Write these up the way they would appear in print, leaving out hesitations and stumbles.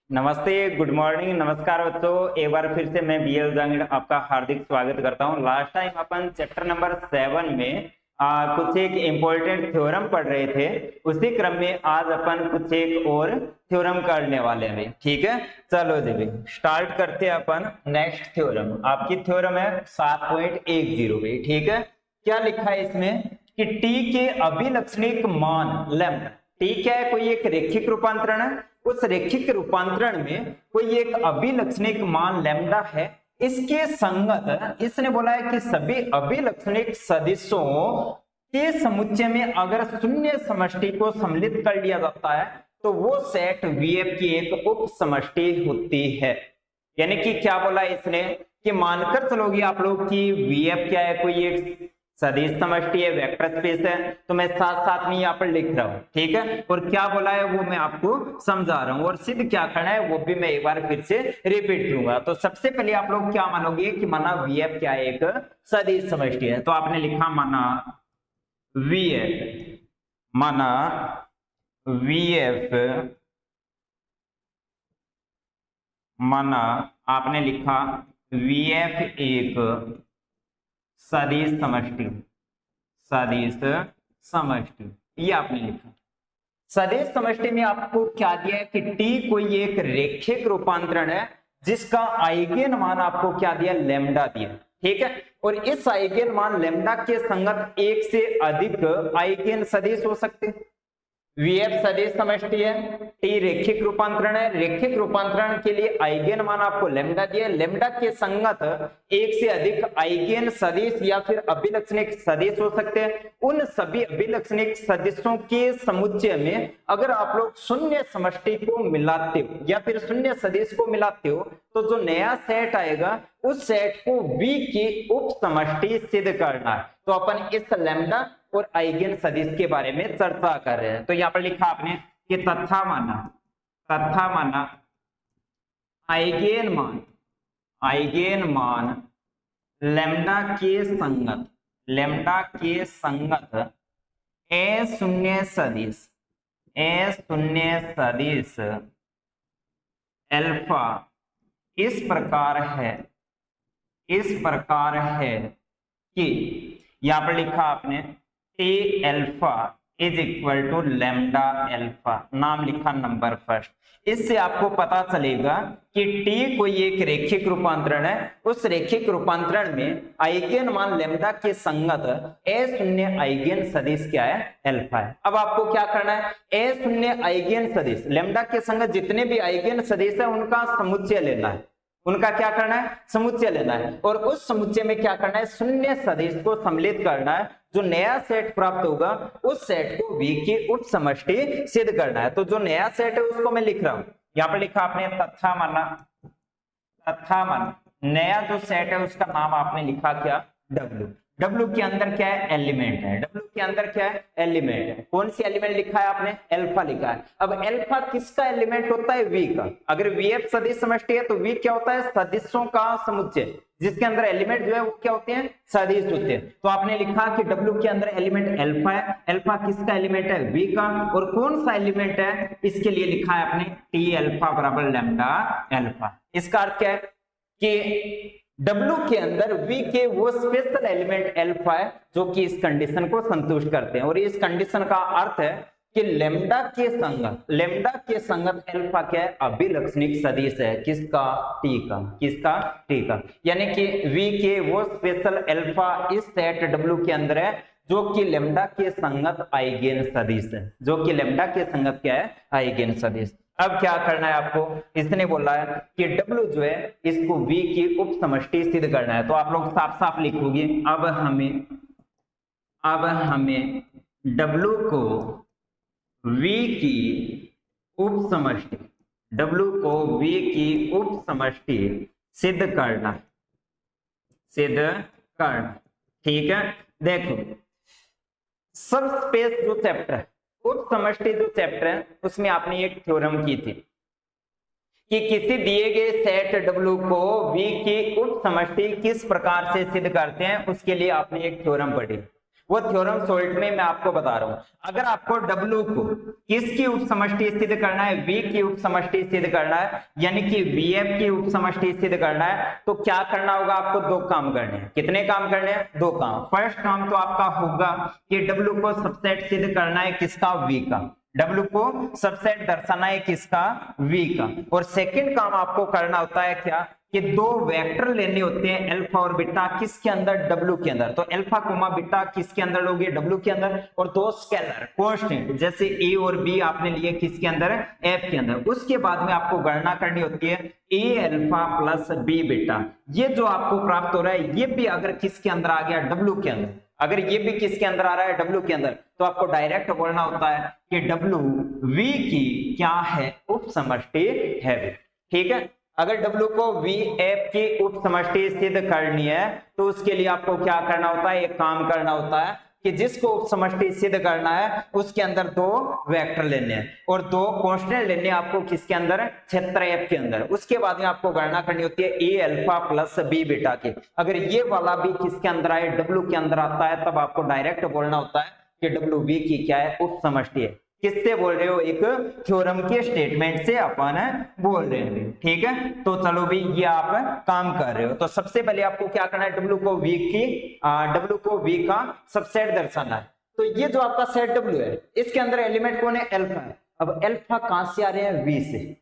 नमस्ते, good morning, नमस्कार बच्चों। एक बार फिर से मैं बीएल जांगड़ आपका हार्दिक स्वागत करता हूं। लास्ट टाइम अपन चैप्टर नंबर 7 में कुछ एक इम्पोर्टेंट थ्योरम पढ़ रहे थे। उसी क्रम में आज अपन कुछ एक और थ्योरम करने वाले हैं। ठीक है, चलो जी भाई स्टार्ट करते हैं अपन नेक्स्ट थ्योरम। आपकी थ्योरम है 7.10 भाई। ठीक है, क्या लिखा है इसमें कि टी के अभिलक्षणिक मान लैम्डा। टी क्या है? कोई एक रैखिक रूपांतरण है। उस रैखिक रूपांतरण में कोई एक अभिलक्षणिक मान लैम्डा है। इसके संगत इसने बोला है कि सभी अभिलक्षणिक सदिशों के समुच्चय में अगर शून्य समष्टि को सम्मिलित कर लिया जाता है तो वो सेट वीएफ की एक उप समष्टि होती है। यानी कि क्या बोला इसने कि मानकर चलोगे आप लोग कि वीएफ क्या है? कोई एक सदिश समष्टि है, वेक्टर स्पेस है। तो मैं साथ साथ में यहाँ पर लिख रहा हूँ। ठीक है, और क्या बोला है वो मैं आपको समझा रहा हूँ, और सिद्ध क्या करना है वो भी मैं एक बार फिर से रिपीट करूंगा। तो सबसे पहले आप लोग क्या मानोगे कि माना वीएफ क्या है? एक सदिश समष्टि है। तो आपने लिखा माना वीएफ, माना वीएफ, माना आपने लिखा वीएफ एक सदिश समष्टि, सदिश समष्टि, ये आपने लिखा। सदिश समष्टि में आपको क्या दिया है कि टी कोई एक रैखिक रूपांतरण है जिसका आइगेन मान आपको क्या दिया? लैम्डा दिया। ठीक है, और इस आइगेन मान लैम्डा के संगत एक से अधिक आइगेन सदिश हो सकते हैं। वीएफ सदिश समष्टि है, टी रैखिक रूपांतरण है। रैखिक रूपांतरण के लिए आइगेन मान आपको लैम्डा दिया। लैम्डा के संगत एक से अधिक आइगेन सदिश या फिर अभिलक्षणिक सदिश हो सकते हैं। उन सभी अभिलक्षणिक सदिशों के समुच्चय में अगर आप लोग शून्य समष्टि को मिलाते हो या फिर शून्य सदिश को मिलाते हो तो जो नया सेट आएगा उस सेट को वी की उप समष्टि सिद्ध करना है। तो अपन इस लैम्डा और आइगेन सदिश के बारे में चर्चा कर रहे हैं। तो यहाँ पर लिखा आपने कि तथा माना आइगेन मान, आइगेन मान लैम्डा के संगत, लैम्डा के संगत ए शून्य सदिश, ए शून्य सदिश अल्फा इस प्रकार है, इस प्रकार है कि यहां पर लिखा आपने T alpha is equal to lambda alpha, नाम लिखा नंबर फर्स्ट। इससे आपको पता चलेगा कि टी कोई एक रैखिक रूपांतरण है। उस रैखिक रूपांतरण में आइगेन मान लैम्डा के संगत ए शून्य आइगेन सदिश क्या है? अल्फा है। अब आपको क्या करना है? ए शून्य आइगेन सदिश लैम्डा के संगत जितने भी आइगेन सदिश है उनका समुच्चय लेना है। उनका क्या करना है? समुच्चय लेना है। और उस समुच्चय में क्या करना है? शून्य सदिश को सम्मिलित करना है। जो नया सेट प्राप्त होगा उस सेट को वी की उप समष्टि सिद्ध करना है। तो जो नया सेट है उसको मैं लिख रहा हूं। यहां पर लिखा आपने तथा माना, तथा माना नया जो सेट है उसका नाम आपने लिखा क्या? डब्ल्यू। डब्ल्यू के अंदर क्या है? एलिमेंट है। डब्ल्यू के अंदर क्या है? एलिमेंट है। कौन सी एलिमेंट लिखा है आपने? अल्फा लिखा है। अब अल्फा किसका एलिमेंट होता है? वी का। अगर वीएफ सदिश समष्टि है तो वी क्या होता है? सदिशों का समुच्चय, जिसके अंदर एलिमेंट जो है वो क्या होते हैं? सदिश होते हैं। तो आपने लिखा कि डब्ल्यू के अंदर एलिमेंट अल्फा है। अल्फा किसका एलिमेंट है? वी का। और कौन सा एलिमेंट है? इसके लिए लिखा है आपने टी अल्फा बराबर लैम्डा अल्फा। इसका अर्थ क्या है कि W के अंदर V के वो स्पेशल एलिमेंट अल्फा है जो कि इस कंडीशन को संतुष्ट करते हैं। और इस कंडीशन का अर्थ है कि लैम्डा के संगत, लैम्डा के संगत अल्फा क्या है? अभिलक्षणिक सदिश है। किसका? टी का। किसका? टी का। यानी कि V के वो स्पेशल अल्फा इस सेट W के अंदर है जो कि लैम्डा के संगत आइगेन सदिश है, जो कि लैम्डा के संगत क्या है? आइगेन सदिश। अब क्या करना है आपको? इसने बोला है कि W जो है इसको V की उप समष्टि सिद्ध करना है। तो आप लोग साफ साफ लिखोगे अब हमें W को V की उप समष्टि, W को V की उप समष्टि सिद्ध करना, सिद्ध करना। ठीक है, देखो सब स्पेस जो चैप्टर है, उप समष्टि जो चैप्टर है उसमें आपने एक थ्योरम की थी कि किसी दिए गए सेट W को V की उप समष्टि किस प्रकार से सिद्ध करते हैं, उसके लिए आपने एक थ्योरम पढ़ी। वो थ्योरम सोल्ट में मैं आपको बता रहा हूं। अगर आपको W को किसकी उपसमष्टि स्थित करना है, V की उपसमष्टि स्थित करना है, यानी कि VF की उपसमष्टि स्थित करना है, तो क्या करना होगा, आपको दो काम करने हैं। कितने काम करने हैं, दो काम। फर्स्ट काम तो आपका होगा कि W को सबसेट सिद्ध करना है किसका, V का। W को सबसेट दर्शाना है किसका, V का। और सेकंड काम आपको करना होता है क्या, कि दो वेक्टर लेने होते हैं अल्फा और बीटा किसके अंदर, W के अंदर। तो अल्फा कोमा बीटा किसके अंदर लोगे, W के अंदर। और दो स्केलर कांस्टेंट जैसे A और B आपने लिए किसके अंदर, F के अंदर। उसके बाद में आपको गणना करनी होती है A alpha plus B beta. ये जो आपको प्राप्त हो रहा है, ये भी अगर किसके अंदर आ गया, W के अंदर, अगर ये भी किसके अंदर आ रहा है, W के अंदर, तो आपको डायरेक्ट बोलना होता है कि W V की क्या है, उपसमष्टि है। ठीक है, अगर W को VF की उपसमष्टि सिद्ध करनी है तो उसके लिए आपको क्या करना होता है, एक काम करना होता है कि जिसको उपसमष्टि सिद्ध करना है उसके अंदर दो वेक्टर लेने हैं और दो कांस्टेंट लेने हैं आपको किसके अंदर, क्षेत्र F के अंदर। उसके बाद में आपको गणना करनी होती है A alpha plus B beta की। अगर ये वाला भी किसके अंदर आए, W के अंदर आता है, तब आपको डायरेक्ट बोलना होता है कि W V की क्या है, उपसमष्टि है। किससे बोल रहे हो, एक थ्योरम के स्टेटमेंट से अपन बोल रहे हैं। ठीक है, तो चलो भी ये आप काम कर रहे हो। तो सबसे पहले आपको क्या करना है, W को V का सबसेट दर्शाना है। तो ये जो आपका सेट W है, इसके अंदर एलिमेंट कौन है, अल्फा है। अब अल्फा कहां से आ रहे हैं, V से,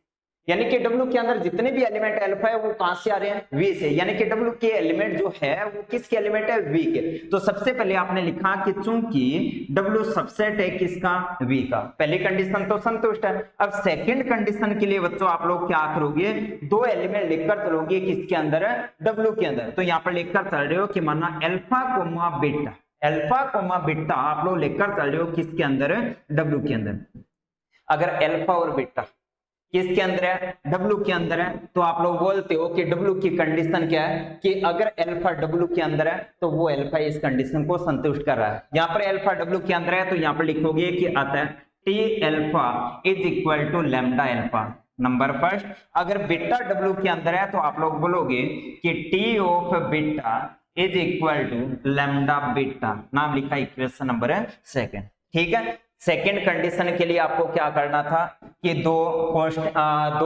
यानी कि W के अंदर जितने भी एलिमेंट अल्फा है वो कहां से आ रहे हैं, V से। यानी कि W के एलिमेंट जो है वो किसके एलिमेंट है, V के। तो सबसे पहले आपने लिखा कि चूंकि W सबसेट है किसका, V का। पहली कंडीशन तो संतुष्ट है। अब सेकंड कंडीशन के लिए बच्चों आप लोग क्या करोगे, दो एलिमेंट लिखकर चलोगे किसके अंदर, W के अंदर। तो यहाँ पर लिखकर चल रहे हो कि माना अल्फा कोमा बीटा आप लोग लिखकर चल रहे हो किसके अंदर, W के अंदर। अगर अल्फा और बीटा किसके अंदर है, W के अंदर है, तो आप लोग बोलते हो कि W की कंडीशन क्या है, कि अगर अल्फा W के अंदर है तो वो अल्फा इस कंडीशन को संतुष्ट कर रहा है। यहाँ पर अल्फा W के अंदर है तो यहाँ पर लिखोगे कि आता है T alpha is equal to lambda alpha. Number first, अगर बीटा W के अंदर है तो आप लोग बोलोगे कि T of beta is equal to lambda beta. नाम लिखा इक्वेशन नंबर सेकंड। ठीक है, सेकेंड कंडीशन के लिए आपको क्या करना था कि दो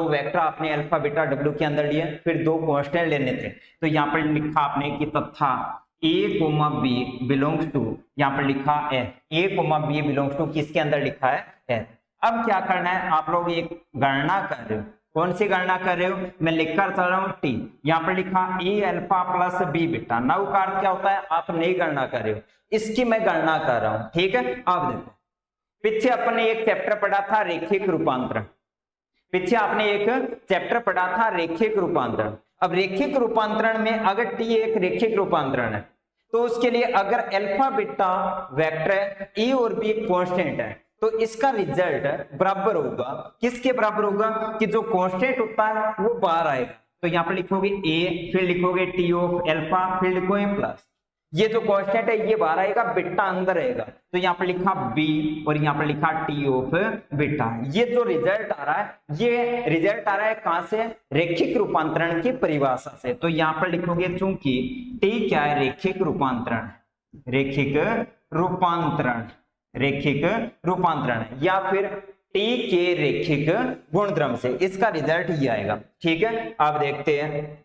वेक्टर आपने अल्फा बीटा W के अंदर लिए, फिर दो कांस्टेंट लेने थे। तो यहाँ पर लिखा आपने कि तथा A comma B belongs to, यहाँ पर लिखा है A comma B belongs to किसके अंदर लिखा है। अब क्या करना है, आप लोग एक गणना कर रहे हो। कौन सी गणना कर रहे हो, मैं लिखकर चल रहा हूँ T। यहाँ पर लिखा A alpha plus B beta. नव का अर्थ क्या होता है, आप नई गणना कर रहे हो, इसकी मैं गणना कर रहा हूँ। ठीक है, अब देखो पीछे अपने एक चैप्टर पढ़ा था रेखिक रूपांतरण। रेखिक रूपांतरण। अब रेखिक रूपांतरण में अगर T एक रेखिक रूपांतरण है तो उसके लिए अगर अल्फा बीटा वेक्टर है, E और B कांस्टेंट है, तो इसका रिजल्ट बराबर होगा किसके बराबर होगा, कि जो कांस्टेंट होता है वो बाहर आएगा। तो यहाँ पर लिखोगे A, फिर लिखोगे T ऑफ अल्फा, फिर लिखोगे प्लस, ये जो कांस्टेंट है ये बाहर आएगा, बीटा अंदर रहेगा। तो यहाँ पर लिखा B और यहाँ पर लिखा T ऑफ बीटा। ये जो रिजल्ट आ रहा है, ये रिजल्ट आ रहा है कहां से, रूपांतरण रूपांतरण की परिभाषा से। तो यहाँ पर लिखोगे चूंकि T क्या है, रेखिक रूपांतरण या फिर T के रेखिक गुणधर्म से, इसका रिजल्ट ये आएगा। ठीक है, आप देखते हैं,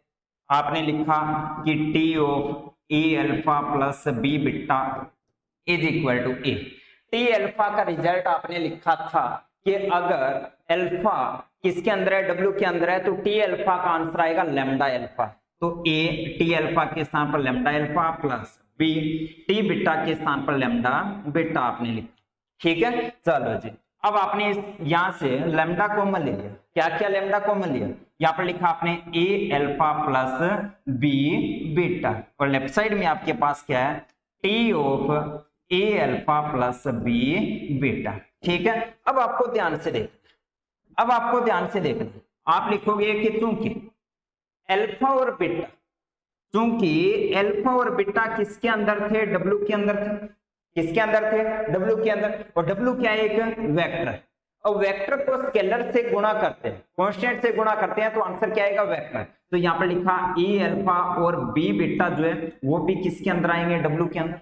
आपने लिखा कि T of A alpha plus B beta is equal to A। T alpha का रिजल्ट आपने लिखा था कि अगर अल्फा किसके अंदर है, W के अंदर है, तो T अल्फा का आंसर आएगा लैम्डा अल्फा। तो A T अल्फा के स्थान पर lambda alpha plus B T beta के स्थान पर लैम्डा बीटा आपने लिखा। ठीक है, चलो जी, अब आपने यहां से लैम्डा कॉमन ले लिया। क्या क्या लैम्डा कॉमन लिया, यहाँ पर लिखा आपने A alpha plus B beta, और लेफ्ट साइड में आपके पास क्या है, T of A alpha plus B beta. ठीक है, अब आपको ध्यान से देखना, आप लिखोगे कि चूंकि अल्फा और बीटा किसके अंदर थे, W के अंदर थे। किसके अंदर थे, W के अंदर। और W क्या है, एक वेक्टर है, और वेक्टर को स्केलर से गुणा करते हैं, कांस्टेंट से गुणा करते हैं, तो आंसर क्या आएगा, वेक्टर। तो यहाँ पर लिखा A अल्फा और B बीटा जो है वो भी किसके अंदर आएंगे, W के अंदर।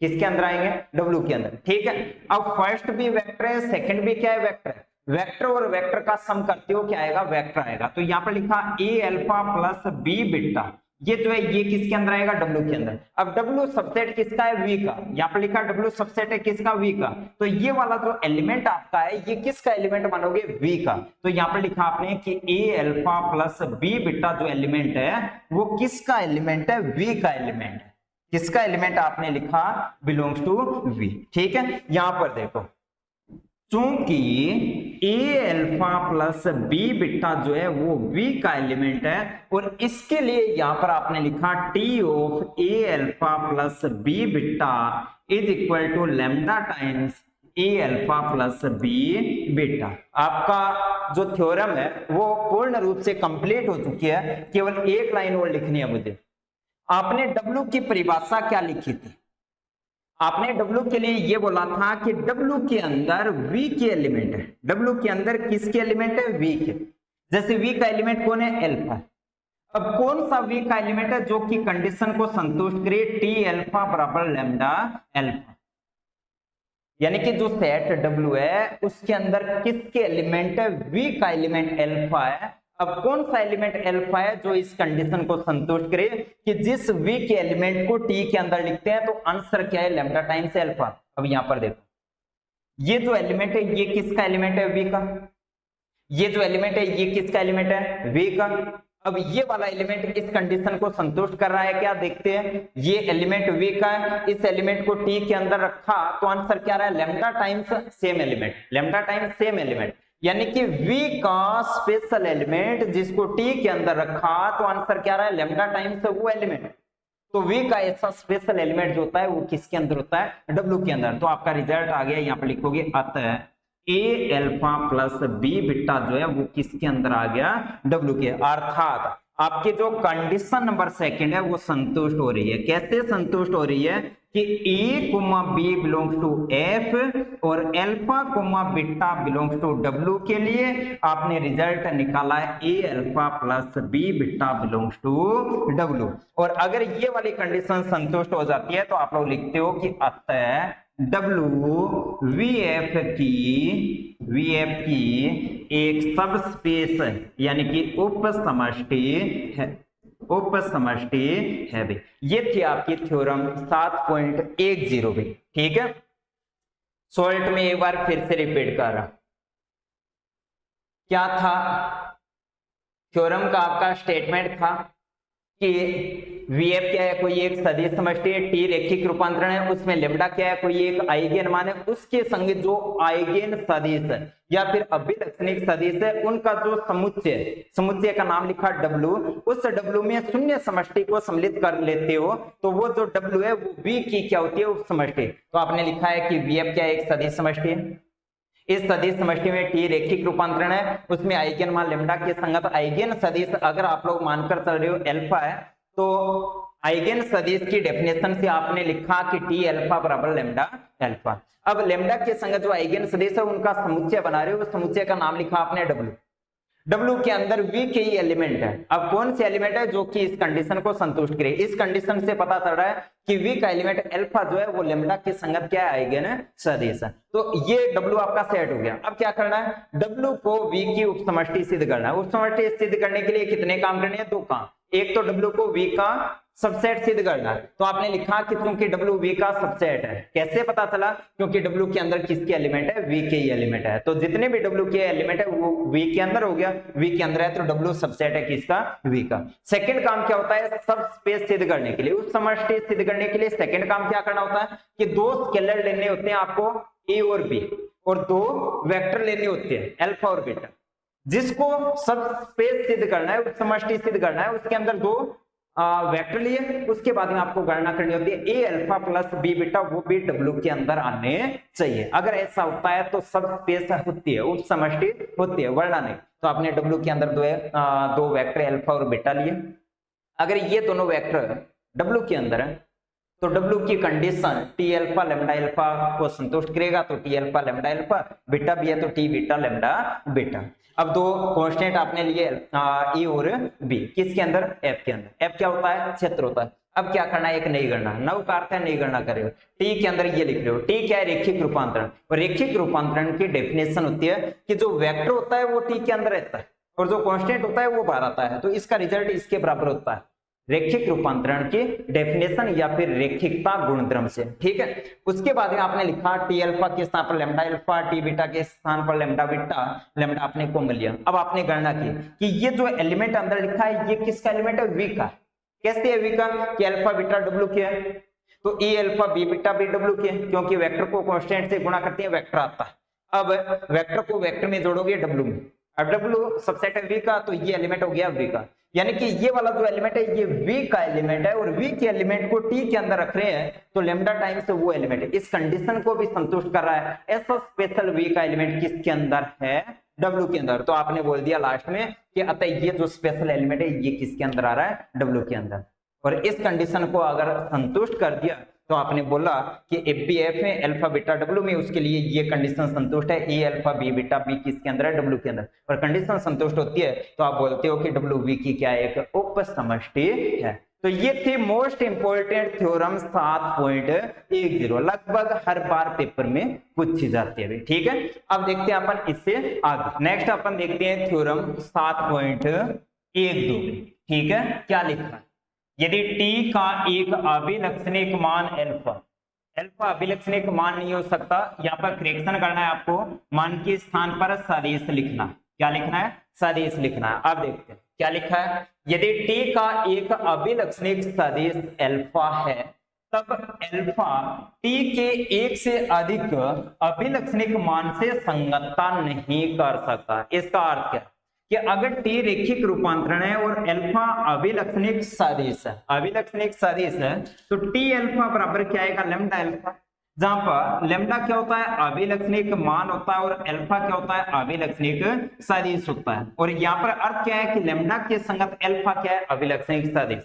किसके अंदर आएंगे, डब्ल्यू के अंदर, ठीक है। अब फर्स्ट भी वेक्टर है, सेकंड भी क्या है, वेक्टर है। वेक्टर और वेक्टर का सम करते हो क्या आएगा, वेक्टर आएगा। तो यहाँ पर लिखा ए अल्फा प्लस बी बीटा, ये जो है ये किसके अंदर आएगा, डब्ल्यू के अंदर। अब डब्ल्यू सबसेट किसका है, वी का। यहाँ पर लिखा डब्ल्यू सबसेट है किसका, वी का। तो ये वाला जो एलिमेंट आपका है ये किसका एलिमेंट मानोगे, वी का। तो यहाँ पर लिखा आपने कि ए अल्फा प्लस बी बीटा जो एलिमेंट है वो किसका एलिमेंट है, वी का एलिमेंट है। किसका एलिमेंट आपने लिखा, बिलोंग्स टू वी, ठीक है। यहां पर देखो, चूंकि ए अल्फा प्लस बी बीटा जो है वो वी का एलिमेंट है, और इसके लिए यहां पर आपने लिखा T of A alpha plus B beta is equal to lambda times A alpha plus B beta. आपका जो थ्योरम है वो पूर्ण रूप से कंप्लीट हो चुकी है, केवल एक लाइन और लिखनी है मुझे। आपने W की परिभाषा क्या लिखी थी, आपने W के लिए ये बोला था कि W के अंदर V के एलिमेंट है। W के अंदर किसके एलिमेंट है, V के। जैसे V का एलिमेंट कौन है, अल्फा। अब कौन सा V का एलिमेंट है जो कि कंडीशन को संतुष्ट करे, T अल्फा बराबर लैम्डा अल्फा। यानी कि जो सेट W है उसके अंदर किसके एलिमेंट है, V का एलिमेंट अल्फा है। अब कौन सा एलिमेंट अल्फा है जो इस कंडीशन को संतुष्ट करे कि जिस V के एलिमेंट को T के अंदर लिखते हैं तो आंसर क्या है, लैम्डा टाइम्स अल्फा। अब यहां पर देखो, ये जो एलिमेंट है ये किसका एलिमेंट है, V का। ये जो एलिमेंट है ये किसका एलिमेंट है, V का। अब ये वाला एलिमेंट इस कंडीशन को संतुष्ट कर रहा है क्या, देखते हैं। ये एलिमेंट V का है, इस एलिमेंट को T के अंदर रखा तो आंसर क्या रहा है, lambda times same element, lambda times same element. यानी कि V का स्पेशल एलिमेंट जिसको T के अंदर रखा तो आंसर क्या रहा है, लैम्डा टाइम्स वो एलिमेंट। तो V का ऐसा स्पेशल एलिमेंट जो होता है वो किसके अंदर होता है, W के अंदर। तो आपका रिजल्ट आ गया, यहाँ पे लिखोगे अतः ए अल्फा प्लस बी बीटा जो है वो किसके अंदर आ गया, W के। अर्थात आपके जो कंडीशन नंबर सेकंड है वो संतुष्ट हो रही है। कैसे संतुष्ट हो रही है कि a comma b belongs to F और alpha comma beta belongs to W के लिए आपने रिजल्ट निकाला है a alpha plus B beta belongs to W. और अगर ये वाली कंडीशन संतुष्ट हो जाती है तो आप लोग लिखते हो कि अतः डब्ल्यू वी एफ की एक सब स्पेस यानी कि उप समष्टि है, उप समष्टि है भी। ये थी आपकी थ्योरम 7.10 भी, ठीक है। सॉल्ट में एक बार फिर से रिपीट कर रहा, क्या था थ्योरम का, आपका स्टेटमेंट था कि Vf क्या है, कोई एक सदिश समष्टि है, T रैखिक रूपांतरण है, उसमें लेम्डा क्या है, कोई एक आइगेन मान है, उसके संग जो आइगेन सदिश है या फिर अभिलक्षणिक सदिश है उनका जो समुच्चय, समुच्चय का नाम लिखा W, उस W में शून्य समष्टि को सम्मिलित कर लेते हो तो वो जो W है वो V की क्या होती है, उप समष्टि। तो आपने लिखा है कि Vf क्या है, एक सदिश समष्टि है। इस सदिश समष्टि में T रैखिक रूपांतरण है, उसमें आइगेन मान लेम्डा के संगत आइगेन सदिश अगर आप लोग मानकर चल रहे हो अल्फा है तो आइगेन सदिश की डेफिनेशन से आपने लिखा कि T अल्फा बराबर लेम्डा अल्फा। अब लेम्डा के संगत जो आइगेन सदिश है उनका समुच्चय बना रहे हो, उस समुच्चय का नाम लिखा आपने W। W के अंदर V के ही एलिमेंट है। अब कौन से एलिमेंट है जो कि इस कंडीशन को संतुष्ट करे, इस कंडीशन से पता चल रहा है कि V का एलिमेंट अल्फा जो है वो लेम्डा के संगत क्या है, आइगेन सदिश है। तो ये W आपका सेट हो गया। अब क्या करना है, W को V की उपसमष्टि सिद्ध करना है। उपसमष्टि सिद्ध करने के लिए कितने काम करने हैं, 2 काम। एक तो W को V का सबसेट सिद्ध करना है। तो आपने लिखा कि क्योंकि W V का सबसेट है। कैसे पता चला, क्योंकि W के अंदर किसके एलिमेंट है, V के ही एलिमेंट है। तो जितने भी W के एलिमेंट है वो V के अंदर हो गया, V के अंदर है तो W सबसेट है किसका, V का। सेकंड काम क्या होता है, सब स्पेस सिद्ध करने के लिए, उस समष्टि सिद्ध करने के लिए सेकंड काम क्या करना होता है कि 2 स्केलर लेने होते हैं आपको A और B, और 2 वेक्टर लेने होते हैं अल्फा और बीटा। जिसको सब स्पेस सिद्ध करना है, उस समष्टि सिद्ध करना है, उसके अंदर 2 वेक्टर लिए, उसके बाद में आपको गणना करनी होती है a alpha plus B beta, वो भी W के अंदर आने चाहिए। अगर ऐसा होता है तो सब स्पेस होती है, उप समष्टि होती है, वरना नहीं। तो आपने W के अंदर 2 वेक्टर अल्फा और बीटा लिए। अगर ये दोनों वेक्टर W के अंदर है तो W की condition T alpha lambda alpha को संतुष्ट करेगा, तो T alpha lambda alpha, beta भी है तो T बीटा लेम्डा बीटा। अब 2 कांस्टेंट आपने लिए E और B, किसके अंदर, F के अंदर। F क्या होता है, क्षेत्र होता है। अब क्या करना है, एक नई गणना, नव का अर्थ है नई गणना करेगा। टी के अंदर ये लिख रहे हो, टी क्या है, रेखिक रूपांतरण। और रेखिक रूपांतरण की डेफिनेशन होती है कि जो वेक्टर होता है वो टी के अंदर रहता है और जो कांस्टेंट होता है वो बाहर आता है, तो इसका रिजल्ट इसके बराबर होता है। रेखिक रूपांतरण की डेफिनेशन या फिर रेखिकता गुणधर्म से, ठीक है। उसके बाद में आपने लिखा टी अल्फा के स्थान पर लैम्डा अल्फा, टी बीटा के स्थान पर लैम्डा बीटा, लैम्डा आपने कॉमन लिया। अब आपने गणना की कि ये जो एलिमेंट अंदर लिखा है ये किसका एलिमेंट है, वी का। कैसे है वी का, कि अल्फा बीटा डब्ल्यू क्या है, तो a alpha b beta b W क्या है, क्योंकि वेक्टर को कांस्टेंट से गुणा करते हैं वेक्टर आता है। अब वेक्टर को वेक्टर में जोड़ोगे डब्ल्यू में, अब डब्ल्यू सबसेट है वी का, तो ये एलिमेंट हो गया वी का। यानी कि ये वाला जो एलिमेंट है ये वी का एलिमेंट है और वी के एलिमेंट को टी के अंदर रख रहे हैं तो लैम्डा टाइम्स वो एलिमेंट है, इस कंडीशन को भी संतुष्ट कर रहा है। ऐसा स्पेशल वी का एलिमेंट किसके अंदर है, डब्ल्यू के अंदर। तो आपने बोल दिया लास्ट में कि अतः ये जो स्पेशल एलिमेंट है ये किसके अंदर आ रहा है, डब्ल्यू के अंदर। और इस कंडीशन को अगर संतुष्ट कर दिया तो आपने बोला कि एफ बी एफ में अल्फा बीटा डब्ल्यू में उसके लिए ये कंडीशन संतुष्ट है, a alpha b beta B किसके अंदर है, डब्ल्यू के अंदर। और कंडीशन संतुष्ट होती है तो आप बोलते हो कि डब्ल्यू वी की क्या एक उपसमष्टि है। तो ये थी मोस्ट इंपोर्टेंट थ्योरम 7.10, लगभग हर बार पेपर में पूछी जाती है, ठीक है। अब देखते हैं अपन इससे आगे, नेक्स्ट अपन देखते हैं थ्योरम 7.12, ठीक है। क्या लिखा है, यदि टी का एक अभिलक्षणिक मान अल्फा, अल्फा अभिलक्षणिक मान नहीं हो सकता, यहाँ पर करेक्शन करना है आपको, मान के स्थान पर सदिश लिखना। क्या लिखना है, सदिश लिखना है। अब देखते हैं क्या लिखा है, यदि टी का एक अभिलक्षणिक सदिश अल्फा है तब अल्फा टी के एक से अधिक अभिलक्षणिक मान से संगतता नहीं कर सकता। इसका अर्थ क्या है कि अगर टी रेखिक रूपांतरण है और अल्फा अभिलक्षणिक सदिश है, अभिलक्षणिक सदिश है, तो टी अल्फा बराबर क्या आएगा, लैम्डा अल्फा। जहां पर लैम्डा क्या होता है, अभिलक्षणिक मान होता है और अल्फा क्या होता है, अभिलक्षणिक सदिश होता है। और यहाँ पर अर्थ क्या है कि लैम्डा के संगत अल्फा क्या है, अभिलक्षणिक सदिश।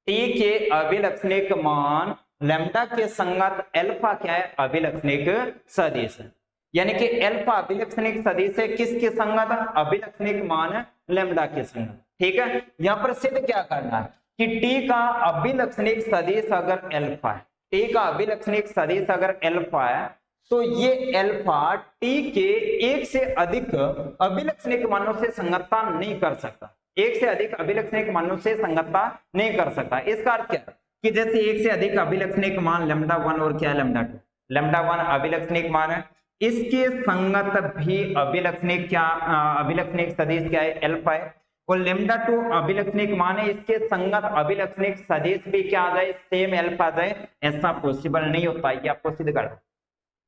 टी के अभिलक्षणिक मान लैम्डा के संगत अल्फा क्या है, अभिलक्षणिक सदिश है। यानी कि अल्फा अभिलक्षणिक सदिश है किसके संगत, अभिलक्षणिक मान लैम्डा के संगत, ठीक है। यहाँ पर सिद्ध क्या करना है कि टी का अभिलक्षणिक सदिश अगर अल्फा है, टी का अभिलक्षणिक सदिश अगर अल्फा है तो ये अल्फा टी के एक से अधिक अभिलक्षणिक मानों से संगतता नहीं कर सकता, एक से अधिक अभिलक्षणिक मानों से संगतता नहीं कर सकता। इसका अर्थ क्या है कि जैसे एक से अधिक अभिलक्षणिक मान लैम्डा 1 और क्या है लैम्डा 2, लैम्डा 1 अभिलक्षणिक मान है, इसके संगत भी अभिलक्षणिक क्या, अभिलक्षणिक सदिश क्या है, अल्फा है। और लैम्डा 2 अभिलक्षणिक मान है, इसके संगत अभिलक्षणिक सदिश भी क्या आ जाए, सेम अल्फा आ जाए, ऐसा पॉसिबल नहीं होता। ये आपको सिद्ध करना,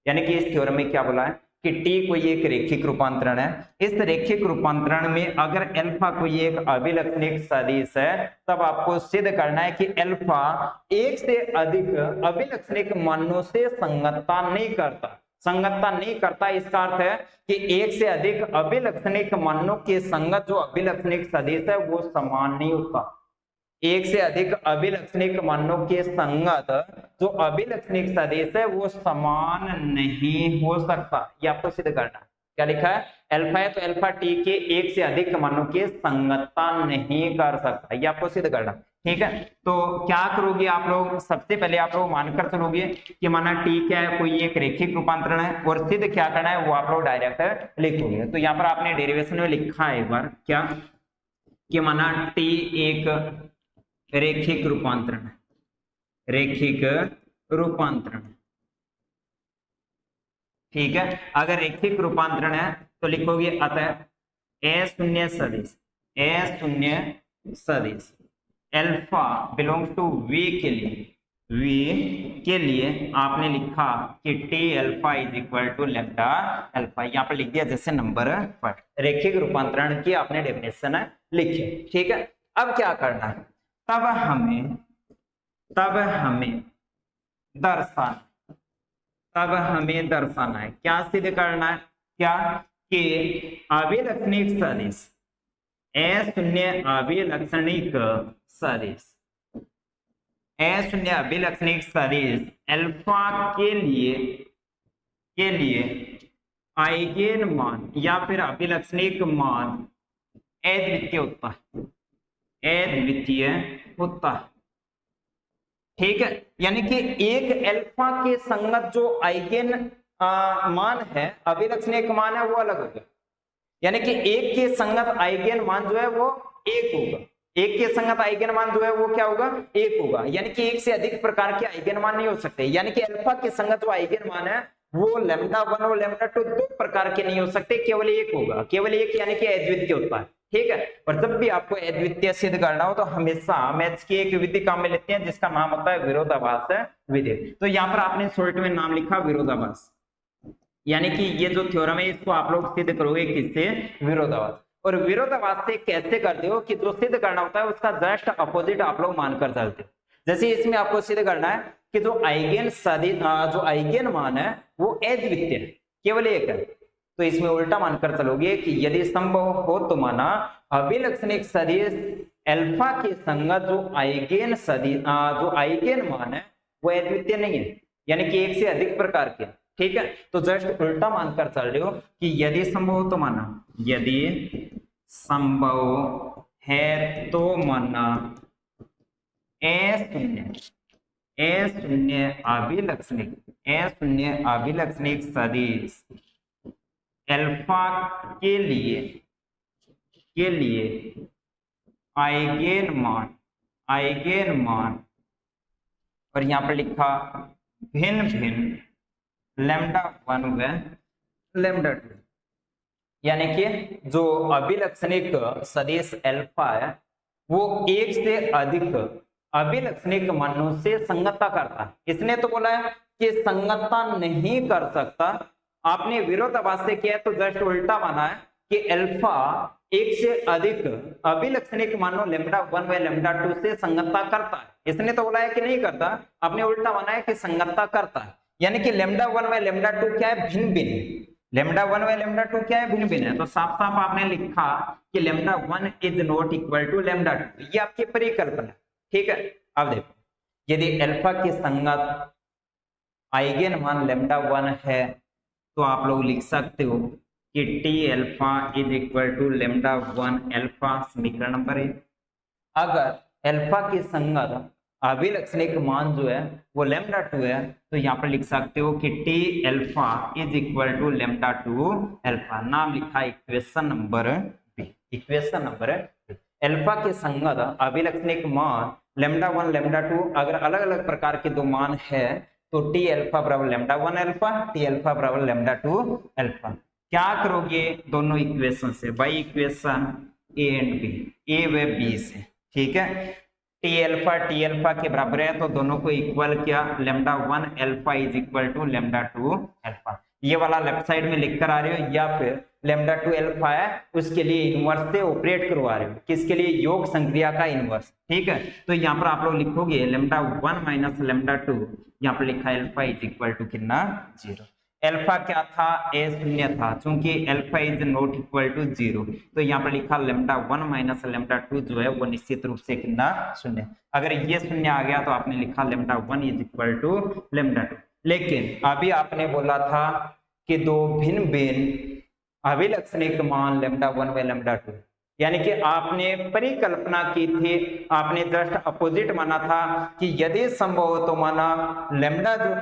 यानी कि इस थ्योरम में क्या बोला है कि टी कोई एक रेखिक रूपांतरण है, इस रेखिक रूपांतरण में अगर अल्फा कोई एक अभिलक्षणिक सदिश है तब आपको सिद्ध करना है कि अल्फा एक से अधिक अभिलक्षणिक मानों से संगतता नहीं करता, संगतता नहीं करता। इसका अर्थ है कि एक से अधिक अभिलक्षणिक मानों के संगत जो अभिलक्षणिक सदिश है वो समान नहीं होता, एक से अधिक अभिलक्षणिक मानों के संगत जो अभिलक्षणिक सदिश है वो समान नहीं हो सकता। ये आपको सिद्ध करना है। क्या लिखा है, अल्फा है तो अल्फा टी के एक से अधिक मानों के संगतता नहीं कर सकता, ये आपको सिद्ध करना, ठीक है। तो क्या करोगे आप लोग, सबसे पहले आप लोग मानकर चलोगे कि माना टी क्या है, कोई एक रेखिक रूपांतरण है, और सिद्ध क्या करना है वो आप लोग डायरेक्ट लिखोगे। तो यहाँ पर आपने डेरिवेशन में लिखा है एक बार क्या कि माना टी एक रेखिक रूपांतरण है, रेखिक रूपांतरण, ठीक है। अगर रेखिक रूपांतरण है तो लिखोगे अतः ए शून्य सदिश, ए शून्य सदिश अल्फा बिलोंग्स टू वी के लिए, वी के लिए आपने लिखा कि T alpha is equal to lambda alpha, यहाँ पर लिख दिया जैसे नंबर फर्स्ट, रेखिक रूपांतरण की आपने डेफिनेशन लिखी, ठीक है। अब क्या करना है, तब हमें दर्शाना है, क्या सिद्ध करना है, क्या कि अभिलक्षणिक सदिश ए शून्य अभिलक्षणिक सदिश, ए शून्य अभिलक्षणिक सदिश अल्फा के लिए आइगेन मान या फिर अभिलक्षणिक मान अद्वितीय होता है, अद्वितीय होता है, ठीक है, यानी कि एक अल्फा के संगत जो आइगेन मान है, अभिलक्षणिक मान है, वो अलग होगा। यानी कि एक के संगत आइगेन मान जो है वो एक होगा, एक के संगत आइगेन मान जो है वो क्या होगा, एक होगा। यानी कि एक से अधिक प्रकार के आइगेन मान नहीं हो सकते। यानी कि अल्फा के संगत जो आइगेन मान है वो लैम्डा 1 और लैम्डा 2 दो प्रकार के नहीं हो सकते, केवल एक होगा, केवल एक, यानी कि अद्वितीय होता है। ठीक है, और जब भी आपको अद्वितीय सिद्ध करना हो तो हमेशा मैथ्स की एक विधि काम में लेते हैं जिसका नाम होता है विरोधाभास विधि। तो यहाँ पर आपने शॉर्ट में नाम लिखा विरोधाभास, यानी कि ये जो थ्योरम है इसको आप लोग सिद्ध करोगे किससे, विरोधाभास। और विरोधाभास से कैसे करते हो कि जो सिद्ध करना होता है उसका जस्ट अपोजिट आप लोग मानकर चलते हो। जैसे इसमें आपको सिद्ध करना है कि जो आइगेन सदिश जो आइगेन मान है वो अद्वितीय है, केवल एक है, तो इसमें उल्टा मानकर चलोगे कि यदि संभव हो तो माना अभिलक्षणिक सदिश अल्फा के संगत जो आइगेन सदिश जो आइगेन मान है वो अद्वितीय नहीं है, यानी कि एक से अधिक प्रकार के। ठीक है, तो जस्ट उल्टा मानकर चल रहे हो कि यदि संभव हो तो माना, यदि संभव है तो माना ए शून्य अभिलक्षणिक सदिश अल्फा के लिए आइगेन मान और यहां पर लिखा भिन्न भिन्न लैम्डा 1 व लैम्डा 2, यानी कि जो अभिलक्षणिक सदिश अल्फा है वो एक से अधिक अभिलक्षणिक मानों से संगतता करता है। इसने तो बोला है कि संगतता नहीं कर सकता, आपने विरोधाभास से किया तो जस्ट उल्टा माना है कि अल्फा एक से अधिक अभिलक्षणिक मानो लैम्डा 1 व लैम्डा 2 से संगतता करता है। इसने तो बोला है कि नहीं करता, आपने उल्टा माना है कि संगतता करता है। यानी कि लैम्डा 1 व लैम्डा 2 क्या है, भिन्न भिन्न, लैम्डा 1 व लैम्डा 2 क्या है, भिन्न भिन्न है। तो साफ साफ आपने लिखा कि lambda 1 is not equal to lambda 2, ये आपकी परिकल्पना। ठीक है, अब देखो यदि अल्फा की संगत आइगेन मान लैम्डा 1 है तो आप लोग लिख सकते हो कि T alpha is equal to lambda 1 alpha, समीकरण नंबर 1। अगर अल्फा की संगत अभिलक्षणिक मान जो है वो लैम्डा 2 है तो यहाँ पर लिख सकते हो कि T alpha is equal to lambda 2 alpha, नाम लिखा इक्वेशन नंबर बी। इक्वेशन नंबर अल्फा के संगत अभिलक्षणिक मान लैम्डा 1 लैम्डा 2 अगर अलग अलग प्रकार के दो मान है तो टी अल्फा बराबर लैम्डा 1 अल्फा, टी अल्फा बराबर लैम्डा 2 अल्फा। क्या करोगे दोनों इक्वेशन से, by equation a and b, a व बी से। ठीक है, टी अल्फा के बराबर है तो दोनों को इक्वल किया, lambda 1 alpha is equal to lambda 2 alpha. ये वाला लेफ्ट साइड में लिख कर आ रहे हो, या फिर लैम्डा 2 अल्फा है उसके लिए इनवर्स से ऑपरेट करवा रहे हो, किसके लिए, योग संक्रिया का इनवर्स। ठीक है, तो यहाँ पर आप लोग लिखोगे लैम्डा 1 माइनस लैम्डा 2, यहाँ पर लिखा अल्फा इज इक्वल टू कितना, 0। अल्फा क्या था, ए शून्य था, चूंकि alpha is not equal to 0 तो यहाँ पर लिखा लैम्डा 1 माइनस लैम्डा 2 जो है वो निश्चित रूप से कितना, शून्य। अगर ये शून्य आ गया तो आपने लिखा lambda 1 is equal to lambda 2। लेकिन अभी आपने बोला था कि दो भिन्न भिन्न अभिलक्षणिक मान लैम्डा 1 व लैम्डा 2, यानी कि आपने परिकल्पना की थी, आपने जस्ट अपोजिट माना था कि यदि संभव हो तो माना लैम्डा जो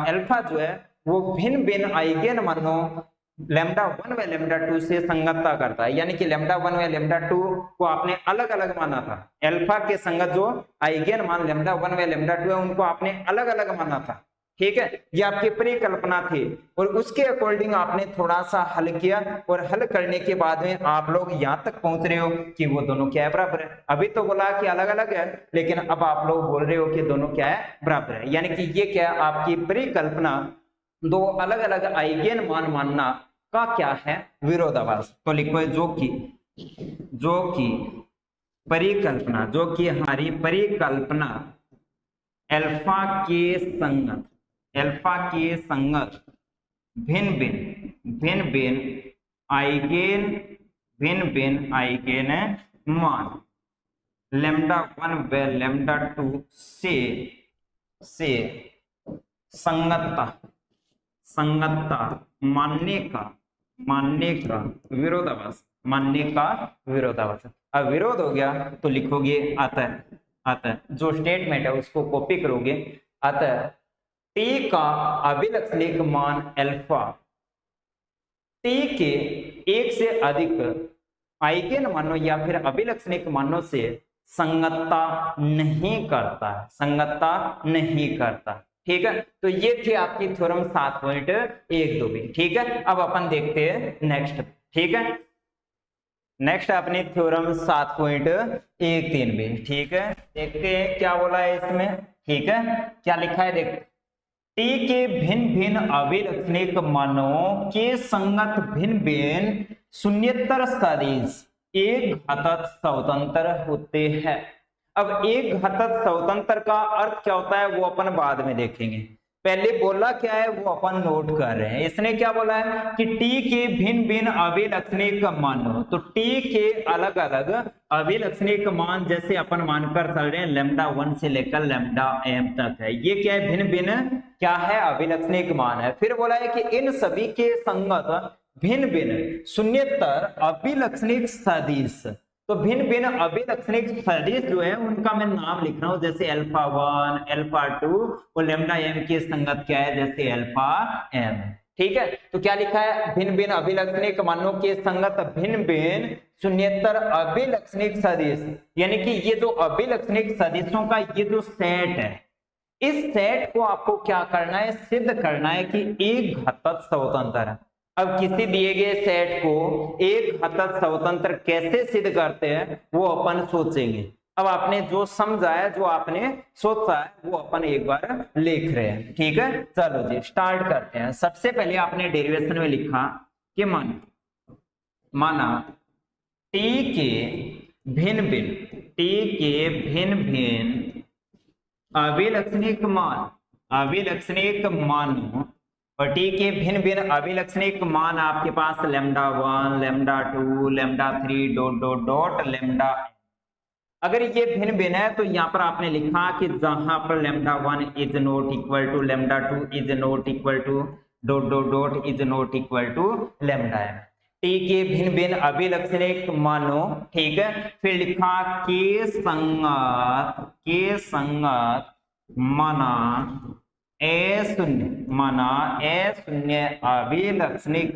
अल्फा जो है वो भिन्न भिन्न आइगेन मानों लैम्डा 1 व लैम्डा 2 से संगतता करता है। यानी कि लैम्डा 1 व लैम्डा 2 को आपने अलग अलग माना था, अल्फा के संगत जो आइगेन मान लैम्डा 1 व लैम्डा 2 है उनको आपने अलग अलग माना था। ठीक है, ये आपकी परिकल्पना थी और उसके अकॉर्डिंग आपने थोड़ा सा हल किया और हल करने के बाद में आप लोग यहाँ तक पहुंच रहे हो कि वो दोनों क्या है, बराबर है। अभी तो बोला कि अलग अलग है, लेकिन अब आप लोग बोल रहे हो कि दोनों क्या है, बराबर है। यानी कि ये क्या आपकी परिकल्पना, दो अलग अलग आइगेन मान मानना का क्या है, विरोधाभास। तो लिखो जो कि परिकल्पना, जो कि हमारी परिकल्पना अल्फा के संगत भिन्न भिन्न आइगेन मान लैम्डा 1 व लैम्डा 2 से संगतता मानने का विरोधाभास, अब विरोध हो गया तो लिखोगे आता है अतः जो स्टेटमेंट है उसको कॉपी करोगे। अतः टी का अभिलक्षणिक मान अल्फा टी के एक से अधिक आइगन मानों या फिर अभिलक्षणिक मानों से संगतता नहीं करता है, संगतता नहीं करता। ठीक है, तो ये थी आपकी थ्योरम 7.12। ठीक है, अब अपन देखते हैं नेक्स्ट। ठीक है, नेक्स्ट अपनी थ्योरम 7.13 भी। ठीक है, देखते हैं क्या बोला है इसमें। ठीक है, क्या लिखा है देख, टी के भिन्न भिन्न अभिलक्षणिक मानों के संगत भिन्न भिन्न शून्येतर सदिश एक घातक स्वतंत्र होते हैं। अब एक घातक स्वतंत्र का अर्थ क्या होता है वो अपन बाद में देखेंगे, पहले बोला क्या है वो अपन नोट कर रहे हैं। इसने क्या बोला है कि टी के भिन्न भिन्न अभिलक्षणिक मानों, तो टी के अलग अलग अभिलक्षणिक मान जैसे अपन मानकर चल रहे हैं λ1 से लेकर λm तक है, ये क्या है भिन्न भिन्न क्या है अभिलक्षणिक मान है। फिर बोला है कि इन सभी के संगत भिन्न भिन्न शून्येतर अभिलक्षणिक सदिश, तो भिन्न भिन्न अभिलक्षणिक सदिश जो है उनका मैं नाम लिख रहा हूं, जैसे α1 α2 और λm की संगत क्या है जैसे αm। ठीक है, तो क्या लिखा है भिन्न भिन्न अभिलक्षणिक मानों के संगत भिन्न भिन्न शून्येतर अभिलक्षणिक सदिश, यानी कि ये जो अभिलक्षणिक सदिशों का ये जो सेट है, इस सेट को आपको क्या करना है सिद्ध करना है कि एक घातक स्वतंत्र है। अब किसी दिए गए सेट को एक घातक स्वतंत्र कैसे सिद्ध करते हैं वो अपन सोचेंगे। अब आपने जो समझा है जो आपने सोचा है वो अपन एक बार लिख रहे हैं। ठीक है, चलो जी स्टार्ट करते हैं। सबसे पहले आपने डेरिवेशन में लिखा कि माना टी के भिन्न भिन्न अभिलक्षणिक मानों और टी के भिन्न भिन्न अभिलक्षणिक मान आपके पास λ1 λ2 λ3 (... अगर ये भिन्न भिन्न है तो यहाँ पर आपने लिखा कि जहां पर λ1 is not equal to λ2 is not equal to ... is not equal to λm। T के भिन्न भिन्न अभिलक्षणिक मानों, ठीक है, फिर लिखा के संगत माना ए शून्य अभिलक्षणिक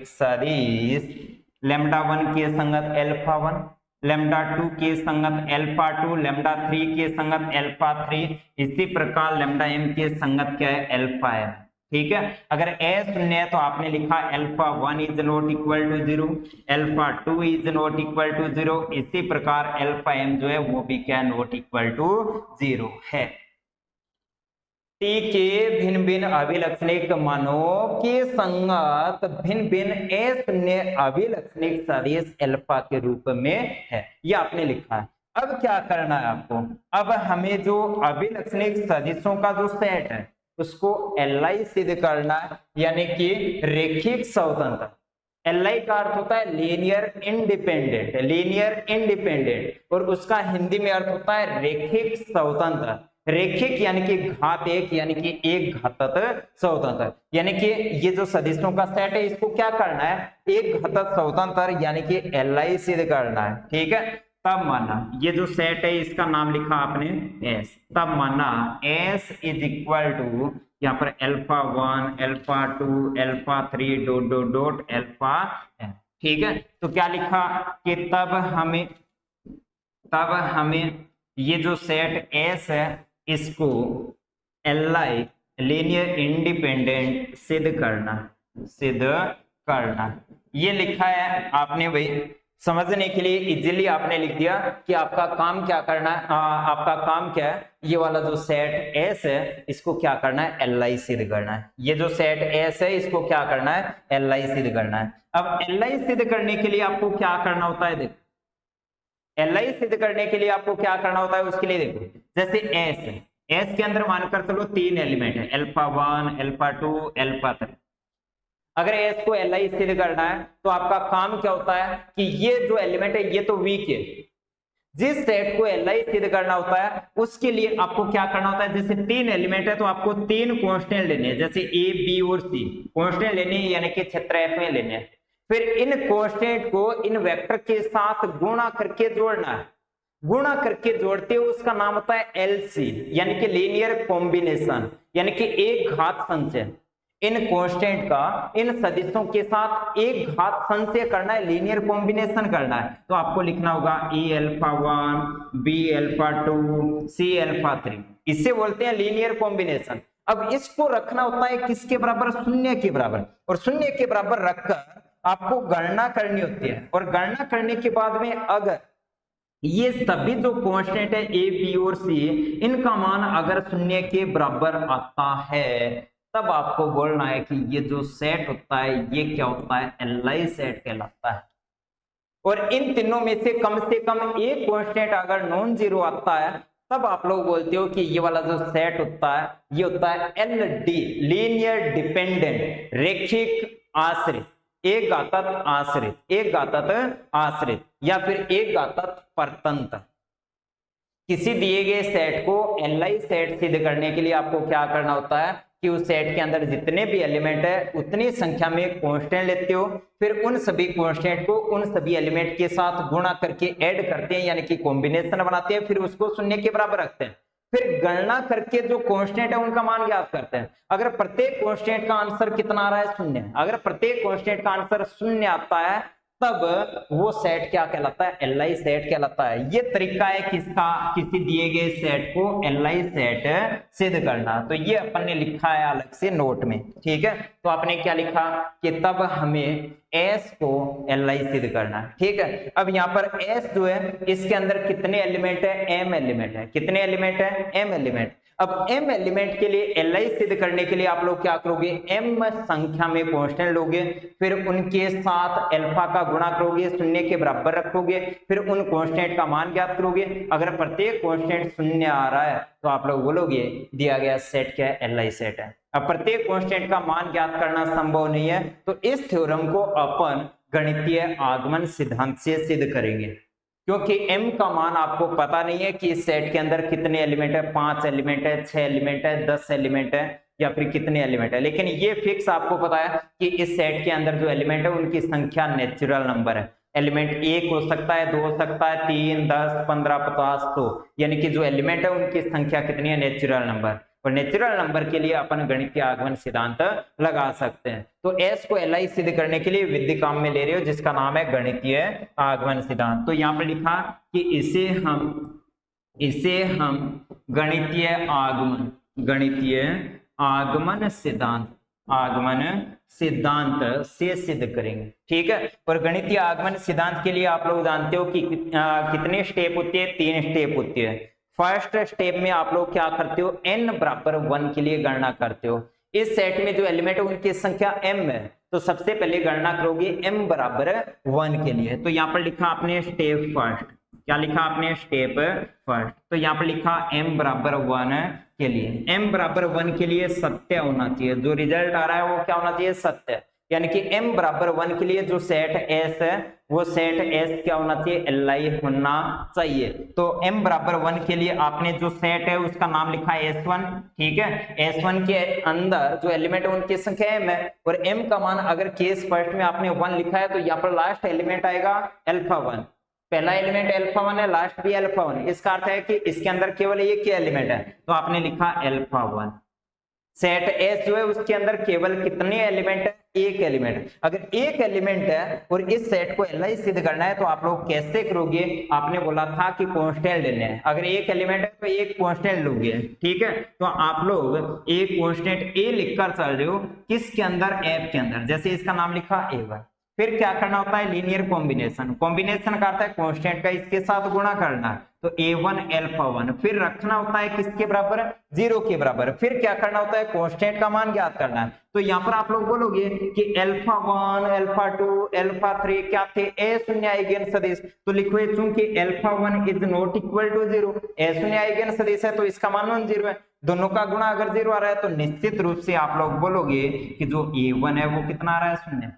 सदिश λ1 के संगत α1, λ2 के संगत α2, λ3 के संगत α3, इसी प्रकार λm के संगत क्या है αm। ठीक है, अगर ए शून्य है तो आपने लिखा α1 is not equal to 0, α2 is not equal to 0, इसी प्रकार αm जो है वो भी क्या नॉट इक्वल टू 0 है। टी के भिन्न भिन्न अभिलक्षणिक मानों के संगत भिन्न भिन्न ए शून्य अभिलक्षणिक सदिश अल्फा के रूप में है, ये आपने लिखा है। अब क्या करना है आपको, अब हमें जो अभिलक्षणिक सदिशों का जो सेट है उसको Li सिद्ध करना है, यानी कि रेखिक स्वतंत्र। Li का अर्थ होता है लीनियर इंडिपेंडेंट, और उसका हिंदी में अर्थ होता है रेखिक स्वतंत्र। रेखिक यानी कि घात एक, यानी कि एक घातक स्वतंत्र, यानी कि ये जो सदिशों का सेट है इसको क्या करना है एक घातक स्वतंत्र यानी कि Li सिद्ध करना है। ठीक है, तब माना ये जो सेट है इसका नाम लिखा आपने S, तब माना S इज इक्वल टू यहाँ पर α1 α2 α3 ... αm। ठीक है, तो क्या लिखा कि तब हमें ये जो सेट S है इसको Li लीनियर इंडिपेंडेंट सिद्ध करना। ये लिखा है आपने, भाई समझने के लिए इजीली आपने लिख दिया कि आपका काम क्या करना है। आपका काम क्या है, ये वाला जो सेट S है इसको क्या करना है Li सिद्ध करना है। ये जो सेट S है इसको क्या करना है Li सिद्ध करना है। अब Li सिद्ध करने के लिए आपको क्या करना होता है, देखो Li सिद्ध करने के लिए आपको क्या करना होता है उसके लिए देखो, जैसे S के अंदर मानकर चलो 3 एलिमेंट है α1 α2 α3। अगर S को Li सिद्ध करना है तो आपका काम क्या होता है कि ये जो एलिमेंट है ये तो वीक है, जिस सेट को Li सिद्ध करना होता है उसके लिए आपको क्या करना होता है, जैसे 3 एलिमेंट है तो आपको 3 कांस्टेंट लेने हैं, जैसे A B और C कांस्टेंट लेने हैं, यानी कि क्षेत्र F में लेने हैं। फिर इन कांस्टेंट को इन वेक्टर के साथ गुणा करके जोड़ना है, गुणा करके जोड़ते हो उसका नाम होता है एलसी, यानी कि लीनियर कॉम्बिनेशन, यानी कि एक घात संचय। इन कांस्टेंट का इन सदिशों के साथ एक घात संचय करना है, लीनियर कॉम्बिनेशन करना है। तो आपको लिखना होगा a alpha 1 b alpha 2 c alpha 3, इसे बोलते हैं लीनियर कॉम्बिनेशन। अब इसको रखना होता है किसके बराबर, शून्य के बराबर, और शून्य के बराबर रखकर आपको गणना करनी होती है। और गणना करने के बाद में अगर ये सभी जो कांस्टेंट है ए बी और सी, इनका मान अगर शून्य के बराबर आता है, तब आपको बोलना है कि ये जो सेट होता है ये क्या होता है, एलआई सेट कहलाता है। और इन तीनों में से कम एक कांस्टेंट अगर नॉन जीरो आता है, तब आप लोग बोलते हो कि ये वाला जो सेट होता है ये होता है एलडी, लीनियर डिपेंडेंट, रेखिक आश्रित, एक घातक आश्रित, एक घातक आश्रित, या फिर एक घातक परतंत्र। किसी दिए गए सेट को एलआई सेट सिद्ध करने के लिए आपको क्या करना होता है कि उस सेट के अंदर जितने भी एलिमेंट है उतनी संख्या में कांस्टेंट लेते हो, फिर उन सभी कांस्टेंट को उन सभी एलिमेंट के साथ गुणा करके ऐड करते हैं, यानी कि कॉम्बिनेशन बनाते हैं, फिर उसको शून्य के बराबर रखते हैं। फिर गणना करके जो कांस्टेंट है उनका मान ज्ञात करते हैं। अगर प्रत्येक कांस्टेंट का आंसर कितना आ रहा है, शून्य, अगर प्रत्येक कांस्टेंट का आंसर शून्य आता है, तब वो सेट क्या कहलाता है, एलआई सेट कहलाता है। ये तरीका है किसका, किसी दिए गए सेट को एलआई सेट सिद्ध करना। तो ये अपन ने लिखा है अलग से नोट में, ठीक है। तो आपने क्या लिखा कि तब हमें एस को एलआई सिद्ध करना है, ठीक है। अब यहाँ पर एस जो है इसके अंदर कितने एलिमेंट है, एम एलिमेंट है। कितने एलिमेंट है, एम एलिमेंट। अब एम एलिमेंट के लिए एलआई सिद्ध करने के लिए आप लोग क्या करोगे, एम संख्या में कांस्टेंट लोगे, फिर उनके साथ अल्फा का गुणा करोगे, शून्य के बराबर रखोगे, फिर उन कांस्टेंट का मान ज्ञात करोगे। अगर प्रत्येक कांस्टेंट शून्य आ रहा है तो आप लोग बोलोगे दिया गया सेट क्या है, एलआई सेट है। अब प्रत्येक कांस्टेंट का मान ज्ञात करना संभव नहीं है, तो इस थ्योरम को अपन गणितीय आगमन सिद्धांत से सिद्ध करेंगे, क्योंकि m का मान आपको पता नहीं है कि इस सेट के अंदर कितने एलिमेंट है, 5 एलिमेंट है, 6 एलिमेंट है, 10 एलिमेंट है, या फिर कितने एलिमेंट है। लेकिन ये फिक्स आपको पता है कि इस सेट के अंदर जो एलिमेंट है उनकी संख्या नेचुरल नंबर है। एलिमेंट 1 हो सकता है, 2 हो सकता है, 3, 10, 15, 50, 100, यानी कि जो एलिमेंट है उनकी संख्या कितनी है, नेचुरल नंबर। और नेचुरल नंबर के लिए अपन गणितीय आगमन सिद्धांत लगा सकते हैं। तो एस को एलआई सिद्ध करने के लिए विधि काम में ले रहे हो जिसका नाम है गणितीय आगमन सिद्धांत। तो यहाँ पर लिखा कि इसे हम गणितीय आगमन सिद्धांत से सिद्ध करेंगे, ठीक है। और गणितीय आगमन सिद्धांत के लिए आप लोग जानते हो कि कितने स्टेप होते हैं, 3 स्टेप होती है। फर्स्ट स्टेप में आप लोग क्या करते हो, n बराबर 1 के लिए गणना करते हो। इस सेट में जो एलिमेंट है उनकी संख्या m है, तो सबसे पहले गणना करोगे m बराबर 1 के लिए। तो यहाँ पर लिखा आपने स्टेप फर्स्ट, क्या लिखा आपने, स्टेप फर्स्ट। तो यहाँ पर लिखा m बराबर 1 के लिए, m बराबर 1 के लिए सत्य होना चाहिए, जो रिजल्ट आ रहा है वो क्या होना चाहिए, सत्य। यानी कि m बराबर 1 के लिए जो सेट s है वो सेट s क्या होना चाहिए, एलआई होना चाहिए। तो m बराबर 1 के लिए आपने जो सेट है उसका नाम लिखा है S1, ठीक है। S1 के अंदर जो एलिमेंट है उनकी संख्या m है, और m का मान अगर केस फर्स्ट में आपने 1 लिखा है तो यहाँ पर लास्ट एलिमेंट आएगा अल्फा 1। पहला एलिमेंट अल्फा 1 है, लास्ट भी अल्फा 1, इसका अर्थ है कि इसके अंदर केवल एक ही एलिमेंट है, तो आपने लिखा अल्फा 1। सेट S जो है उसके अंदर केवल कितने एलिमेंट है, एक एलिमेंट। अगर एक एलिमेंट है और इस सेट को एलआई सिद्ध करना है तो आप लोग कैसे करोगे, आपने बोला था कि कांस्टेंट लेने हैं। अगर एक एलिमेंट है तो एक कांस्टेंट लोगे, ठीक है। तो आप लोग एक कांस्टेंट ए लिखकर चल रहे हो, किसके अंदर, एफ के अंदर, जैसे इसका नाम लिखा A1। फिर क्या करना होता है, लीनियर कॉम्बिनेशन। कॉम्बिनेशन का अर्थ है कांस्टेंट का इसके साथ गुणा करना, तो A1 अल्फा 1, फिर रखना होता है किसके बराबर, 0 के बराबर। फिर क्या करना होता है, कांस्टेंट का मान ज्ञात करना है। तो यहाँ पर आप लोग बोलोगे कि अल्फा 1 अल्फा 2 अल्फा 3 क्या थे, अशून्य आइगन सदिश। तो लिखो चूंकि alpha 1 is not equal to 0, अशून्य आइगन सदिश है तो इसका मान नॉन जीरो है। दोनों का गुणा अगर 0 आ रहा है तो निश्चित रूप से आप लोग बोलोगे कि जो A1 है वो कितना आ रहा है, शून्य।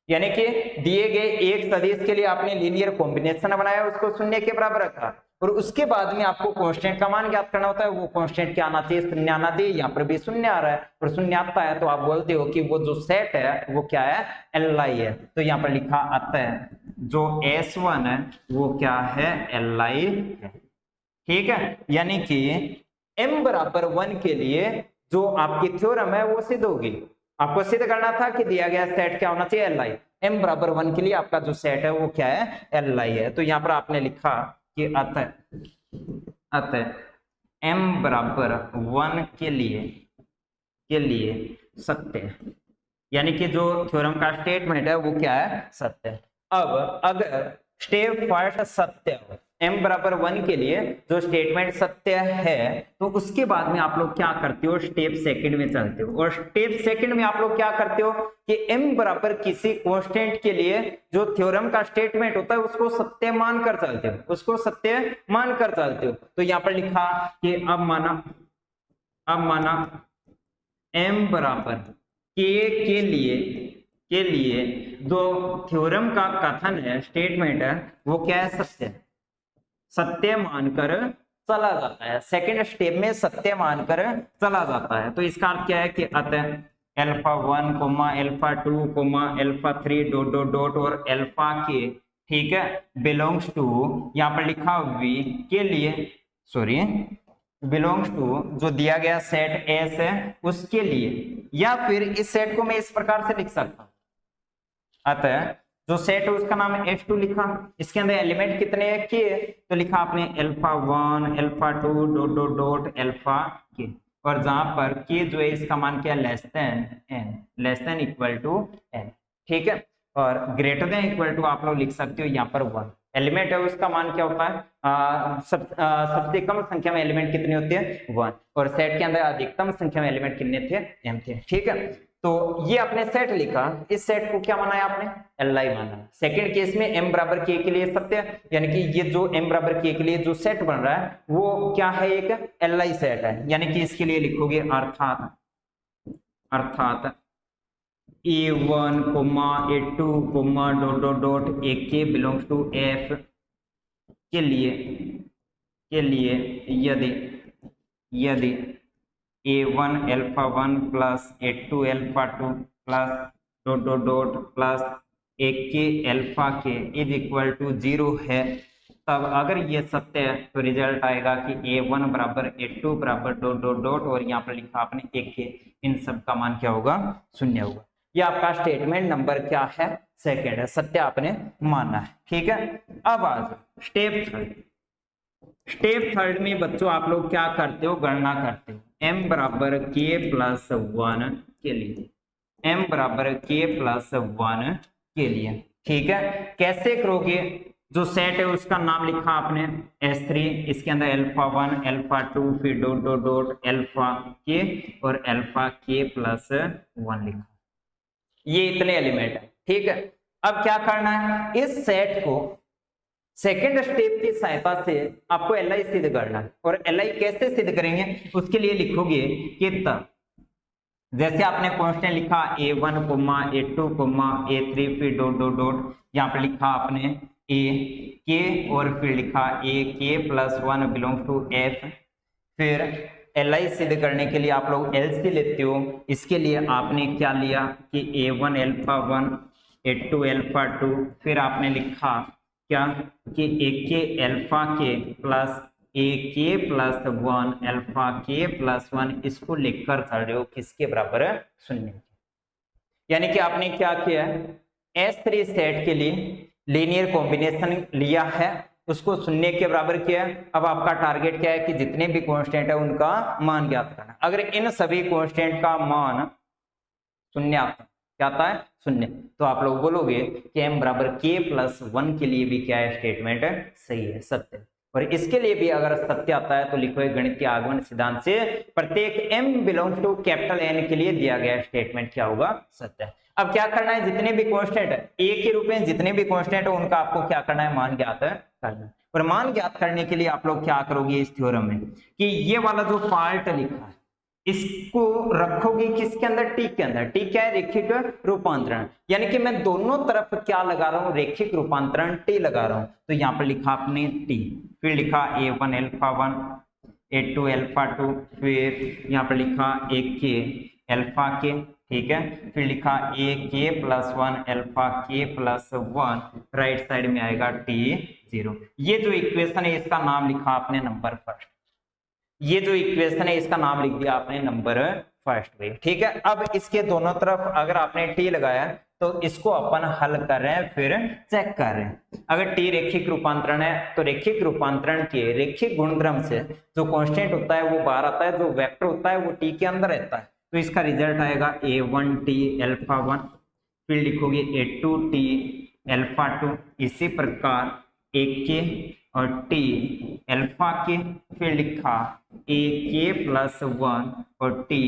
यानी कि दिए गए एक सदिश के लिए आपने लीनियर कॉम्बिनेशन बनाया, उसको शून्य के बराबर रखा, और उसके बाद में आपको कांस्टेंट का मान ज्ञात करना होता है। वो कांस्टेंट क्या आना चाहिए, शून्य आना चाहिए। यहाँ पर भी शून्य आ रहा है और शून्य आता है तो आप बोलते हो कि वो जो सेट है वो क्या है, Li है। तो यहाँ पर लिखा आता है जो S1 है वो क्या है, Li है। ठीक है, यानी कि m बराबर 1 के लिए जो आपकी थ्योरम है वो सिद्ध होगी। आपको सिद्ध करना था कि दिया गया सेट क्या होना चाहिए, Li। m बराबर 1 के लिए आपका जो सेट है वो क्या है, Li है। तो यहाँ पर आपने लिखा कि अतः m बराबर 1 के लिए सत्य है, यानी कि जो थ्योरम का स्टेटमेंट है वो क्या है, सत्य है। अब अगर स्टेप फर्स्ट सत्य हो, m बराबर 1 के लिए जो स्टेटमेंट सत्य है, तो उसके बाद में आप लोग क्या करते हो, स्टेप सेकंड में चलते हो। और स्टेप सेकंड में आप लोग क्या करते हो कि m बराबर किसी कांस्टेंट के लिए जो थ्योरम का स्टेटमेंट होता है उसको सत्य मानकर चलते हो, उसको सत्य मानकर चलते हो। तो यहाँ पर लिखा कि अब माना m बराबर k के लिए जो थ्योरम का कथन है, स्टेटमेंट है, वो क्या है, सत्य मानकर चला जाता है। सेकंड स्टेप में सत्य मानकर चला जाता है। तो इसका अर्थ क्या है कि अतः α1, α2, α3 डॉट डॉट डॉट और अल्फा के, ठीक है, बिलोंग्स टू, यहाँ पर लिखा v के लिए, सॉरी, बिलोंग्स टू जो दिया गया सेट S है उसके लिए। या फिर इस सेट को मैं इस प्रकार से लिख सकता हूं, अतः जो सेट है उसका नाम S2 लिखा, इसके अंदर एलिमेंट कितने हैं, के, तो लिखा आपने α1, α2 डॉट डॉट डॉट अल्फा के, और जहां पर के जो है इसका मान क्या, less than equal to n, ठीक है, और ग्रेटर देन इक्वल टू आप लोग लिख सकते हो यहाँ पर 1। एलिमेंट है उसका मान क्या होता है, सबसे कम संख्या में एलिमेंट कितने होते हैं, 1, और सेट के अंदर अधिकतम संख्या में एलिमेंट कितने थे, m थे। ठीक है, तो ये आपने सेट लिखा, इस सेट को क्या माना है आपने, Li माना। सेकंड केस में m बराबर k के लिए सत्य, यानी कि ये जो m बराबर k के लिए जो सेट बन रहा है वो क्या है, एक Li सेट है। यानी कि इसके लिए लिखोगे अर्थात a1, a2, dot dot dot ak belongs to f के लिए यदि a1 α1 plus a2 α2 plus dot dot dot plus ak alpha के इज इक्वल टू 0 है, तब अगर ये सत्य है तो रिजल्ट आएगा कि a1 बराबर a2 बराबर डॉट डॉट डॉट, और यहाँ पर लिखा आपने ak, इन सब का मान क्या होगा, 0 होगा। ये आपका स्टेटमेंट नंबर क्या है, सेकेंड है, सत्य आपने माना है। ठीक है, अब आज स्टेप थर्ड में बच्चों आप लोग क्या करते हो, गणना करते हो m बराबर k प्लस 1 के लिए, m बराबर k प्लस 1 के लिए। ठीक है, कैसे करोगे, जो सेट है उसका नाम लिखा आपने S3, इसके अंदर α1, α2 फिर डॉट डॉट डॉट अल्फा के और अल्फा के प्लस 1 लिखा। ये इतने एलिमेंट है। ठीक है, अब क्या करना है, इस सेट को सेकेंड स्टेप की सहायता से आपको Li सिद्ध करना है। और Li कैसे सिद्ध करेंगे, उसके लिए लिखोगे कि जैसे आपने कांस्टेंट लिखा a1, a2, a3 फिर डॉट डॉट डॉट, यहाँ पर लिखा आपने a k और फिर लिखा a k plus 1 belong to f। फिर Li सिद्ध करने के लिए आप लोग LC लेते हो, इसके लिए आपने क्या लिया कि a1 α1, a2 α2, फिर आपने लिखा क्या कि ak अल्फा के प्लस ak प्लस 1 अल्फा के प्लस 1, इसको लिखकर चल रहे हो किसके बराबर है, 0। यानी कि आपने क्या किया, S3 सेट के लिए लीनियर कॉम्बिनेशन लिया है, उसको 0 के बराबर किया। अब आपका टारगेट क्या है कि जितने भी कांस्टेंट है उनका मान ज्ञात करना। अगर इन सभी कांस्टेंट का मान 0 आता है, क्या आता है, 0, तो आप लोग बोलोगे कि m बराबर k प्लस 1 के लिए भी क्या है, स्टेटमेंट है, सही है, सत्य। और इसके लिए भी अगर सत्य आता है तो लिखो गणितीय आगमन सिद्धांत से प्रत्येक m belongs to capital N के लिए दिया गया स्टेटमेंट क्या होगा, सत्य। अब क्या करना है, जितने भी कांस्टेंट है a के रूप में जितने भी कांस्टेंट है उनका आपको क्या करना है, मान ज्ञात करना। और मान ज्ञात करने के लिए आप लोग क्या करोगे इस थ्योरम में कि ये वाला जो पार्ट लिखा है, इसको रखोगे किसके अंदर, टी के अंदर। टी क्या है, रेखिक रूपांतरण, यानी कि मैं दोनों तरफ क्या लगा रहा हूं, रेखिक रूपांतरण टी लगा रहा हूं। तो यहाँ पर लिखा आपने टी, फिर लिखा a1 अल्फा 1, a2 अल्फा 2, फिर यहाँ पर लिखा a के अल्फा के, ठीक है, फिर लिखा a के प्लस 1 अल्फा के प्लस 1, राइट साइड में आएगा t0। ये जो इक्वेशन है इसका नाम लिखा आपने नंबर फर्स्ट। ये जो इक्वेशन है इसका नाम लिख दिया आपने नंबर फर्स्ट पे, ठीक है। अब इसके दोनों तरफ अगर आपने टी लगाया तो इसको अपन हल कर रहे हैं, फिर चेक कर रहे हैं। अगर टी रेखिक रूपांतरण है तो रेखिक रूपांतरण के रेखिक गुणधर्म से जो कांस्टेंट होता है वो बाहर आता है, जो वेक्टर होता है वो टी के अंदर रहता है। तो इसका रिजल्ट आएगा a1 टी अल्फा 1, फिर लिखोगे a2 टी अल्फा 2, इसी प्रकार a के और टी अल्फा के, फिर लिखा a के प्लस 1 और टी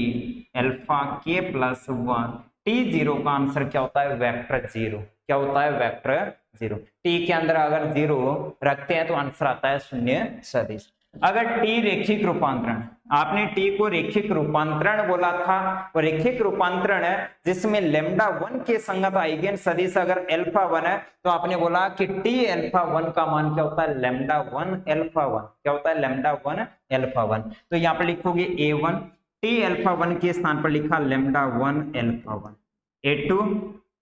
अल्फा के प्लस 1। t0 का आंसर क्या होता है, वेक्टर 0। क्या होता है, वेक्टर 0। टी के अंदर अगर 0 रखते हैं तो आंसर आता है शून्य सदिश। अगर टी रेखिक रूपांतरण, आपने टी को रेखिक रूपांतरण बोला था, और रेखिक रूपांतरण है जिसमें लैम्डा 1 के संगत आइगन सदिश अगर अल्फा 1 है, तो आपने बोला कि टी अल्फा 1 का मान क्या होता है, लैम्डा 1 अल्फा 1। क्या होता है, लैम्डा 1 अल्फा 1। तो यहाँ पर लिखोगे a1 टी अल्फा 1 के स्थान पर लिखा लैम्डा 1 अल्फा 1, a2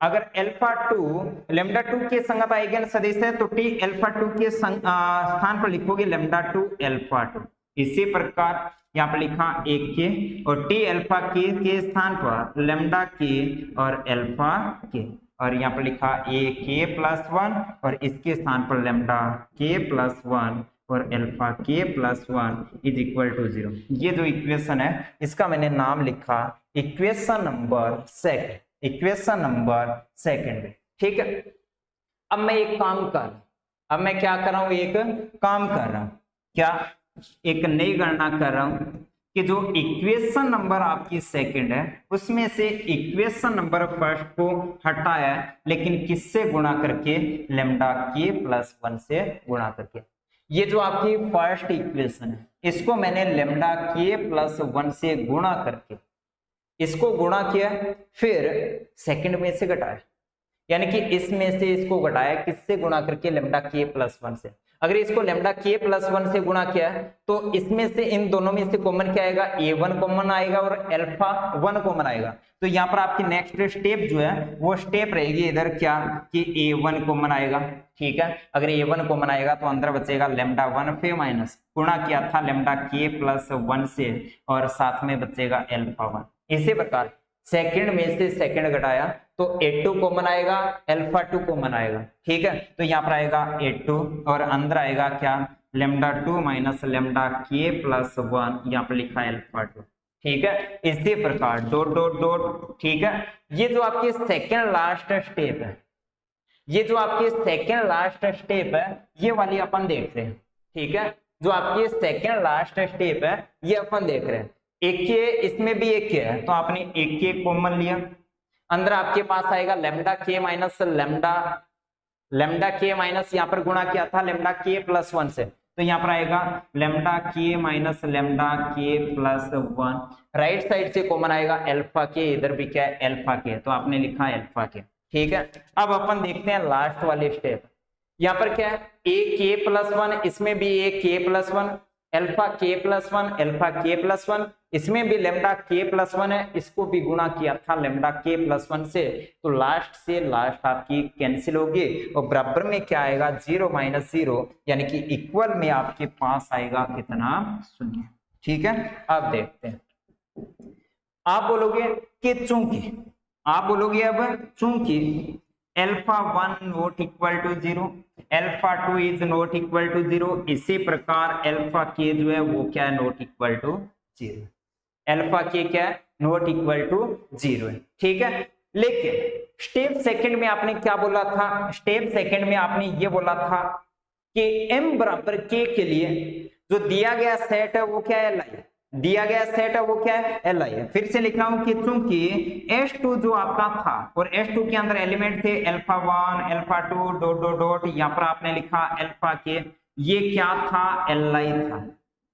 अगर अल्फा 2 लैम्डा 2 के संगत आइगन सदिश है तो टी अल्फा 2 के स्थान पर लिखोगे लैम्डा 2 अल्फा 2। इसी प्रकार यहाँ पर लिखा a के और टी अल्फा के स्थान पर लैम्डा के और अल्फा के, और यहाँ पर लिखा a के प्लस 1 और इसके स्थान पर लैम्डा के प्लस 1 और अल्फा के प्लस 1 इज इक्वल टू 0। ये जो इक्वेशन है इसका मैंने नाम लिखा equation number second, equation number second, ठीक है। अब मैं एक काम कर, अब मैं क्या कर रहा हूं, एक काम कर रहा हूं, क्या, एक नई गणना कर रहा हूं कि जो इक्वेशन नंबर आपकी सेकंड है उसमें से इक्वेशन नंबर फर्स्ट को हटाया, लेकिन किससे गुणा करके, लैम्डा के प्लस 1 से गुणा करके। ये जो आपकी फर्स्ट इक्वेशन है इसको मैंने लैम्डा के प्लस 1 से गुणा करके इसको गुणा किया, फिर सेकंड में से घटाया, यानी कि इसमें से इसको घटाया, किससे गुणा करके, लैम्डा के प्लस 1 से। अगर इसको लैम्डा के प्लस 1 से गुणा किया तो इसमें से इन दोनों में से कॉमन क्या आएगा, a1 कॉमन आएगा और अल्फा 1 कॉमन आएगा। तो यहाँ पर आपकी नेक्स्ट स्टेप जो है वो स्टेप रहेगी इधर क्या, कि a1 कॉमन आएगा, ठीक है। अगर a1 कॉमन आएगा तो अंदर बचेगा लैम्डा 1 फिर माइनस गुणा किया था लैम्डा के प्लस 1 से और साथ में बचेगा अल्फा 1। इसी प्रकार सेकंड में से सेकंड घटाया तो a2 कॉमन आएगा, अल्फा 2 कॉमन आएगा, ठीक है। तो यहाँ पर आएगा a2 और अंदर आएगा क्या, लैम्डा 2 माइनस लैम्डा के प्लस 1, यहाँ पर लिखा है अल्फा 2, ठीक है। इसी प्रकार डॉट डॉट डॉट, ठीक है। ये जो आपकी सेकंड लास्ट स्टेप है, ये जो आपकी सेकंड लास्ट स्टेप है ये वाली अपन देख रहे हैं, ठीक है। जो आपकी सेकंड लास्ट स्टेप है ये अपन देख रहे हैं, एक के इसमें भी एक के है तो आपने एक के कॉमन लिया, अंदर आपके पास आएगा लैम्डा के माइनस लैम्डा के माइनस यहाँ पर गुणा किया था लैम्डा के प्लस 1 से, तो यहाँ पर आएगा लैम्डा के माइनस लैम्डा के प्लस 1, राइट साइड से कॉमन आएगा अल्फा के, इधर भी क्या है अल्फा के, तो आपने लिखा है अल्फा के, ठीक है। अब अपन देखते हैं लास्ट वाली स्टेप, यहाँ पर क्या है a के प्लस 1, इसमें भी a के प्लस 1, अल्फा के प्लस 1, अल्फा के प्लस 1, इसमें भी लैम्डा के प्लस 1 है, इसको भी गुणा किया था लैम्डा के प्लस 1 से, तो लास्ट से लास्ट आपकी कैंसिल होगी और बराबर में क्या आएगा 0 माइनस 0, यानी कि इक्वल में आपके पास आएगा कितना, 0, ठीक है। अब देखते हैं, आप बोलोगे कि चूंकि, आप बोलोगे अब चूंकि alpha 1 not equal to 0, alpha 2 is not equal to 0, इसी प्रकार अल्फा के जो है वो क्या है, नॉट इक्वल टू 0, अल्फा के क्या है, नॉट इक्वल टू 0 है, ठीक है। लेकिन स्टेप सेकंड में आपने क्या बोला था, स्टेप सेकंड में आपने ये बोला था कि m बराबर k के लिए जो दिया गया सेट है वो क्या है, li, दिया गया सेट है वो क्या है, li है। फिर से लिख रहा हूं कि चूंकि S2 जो आपका था और S2 के अंदर एलिमेंट थे alpha 1 alpha 2 dot dot dot, यहाँ पर आपने लिखा अल्फा के, ये क्या था, li था,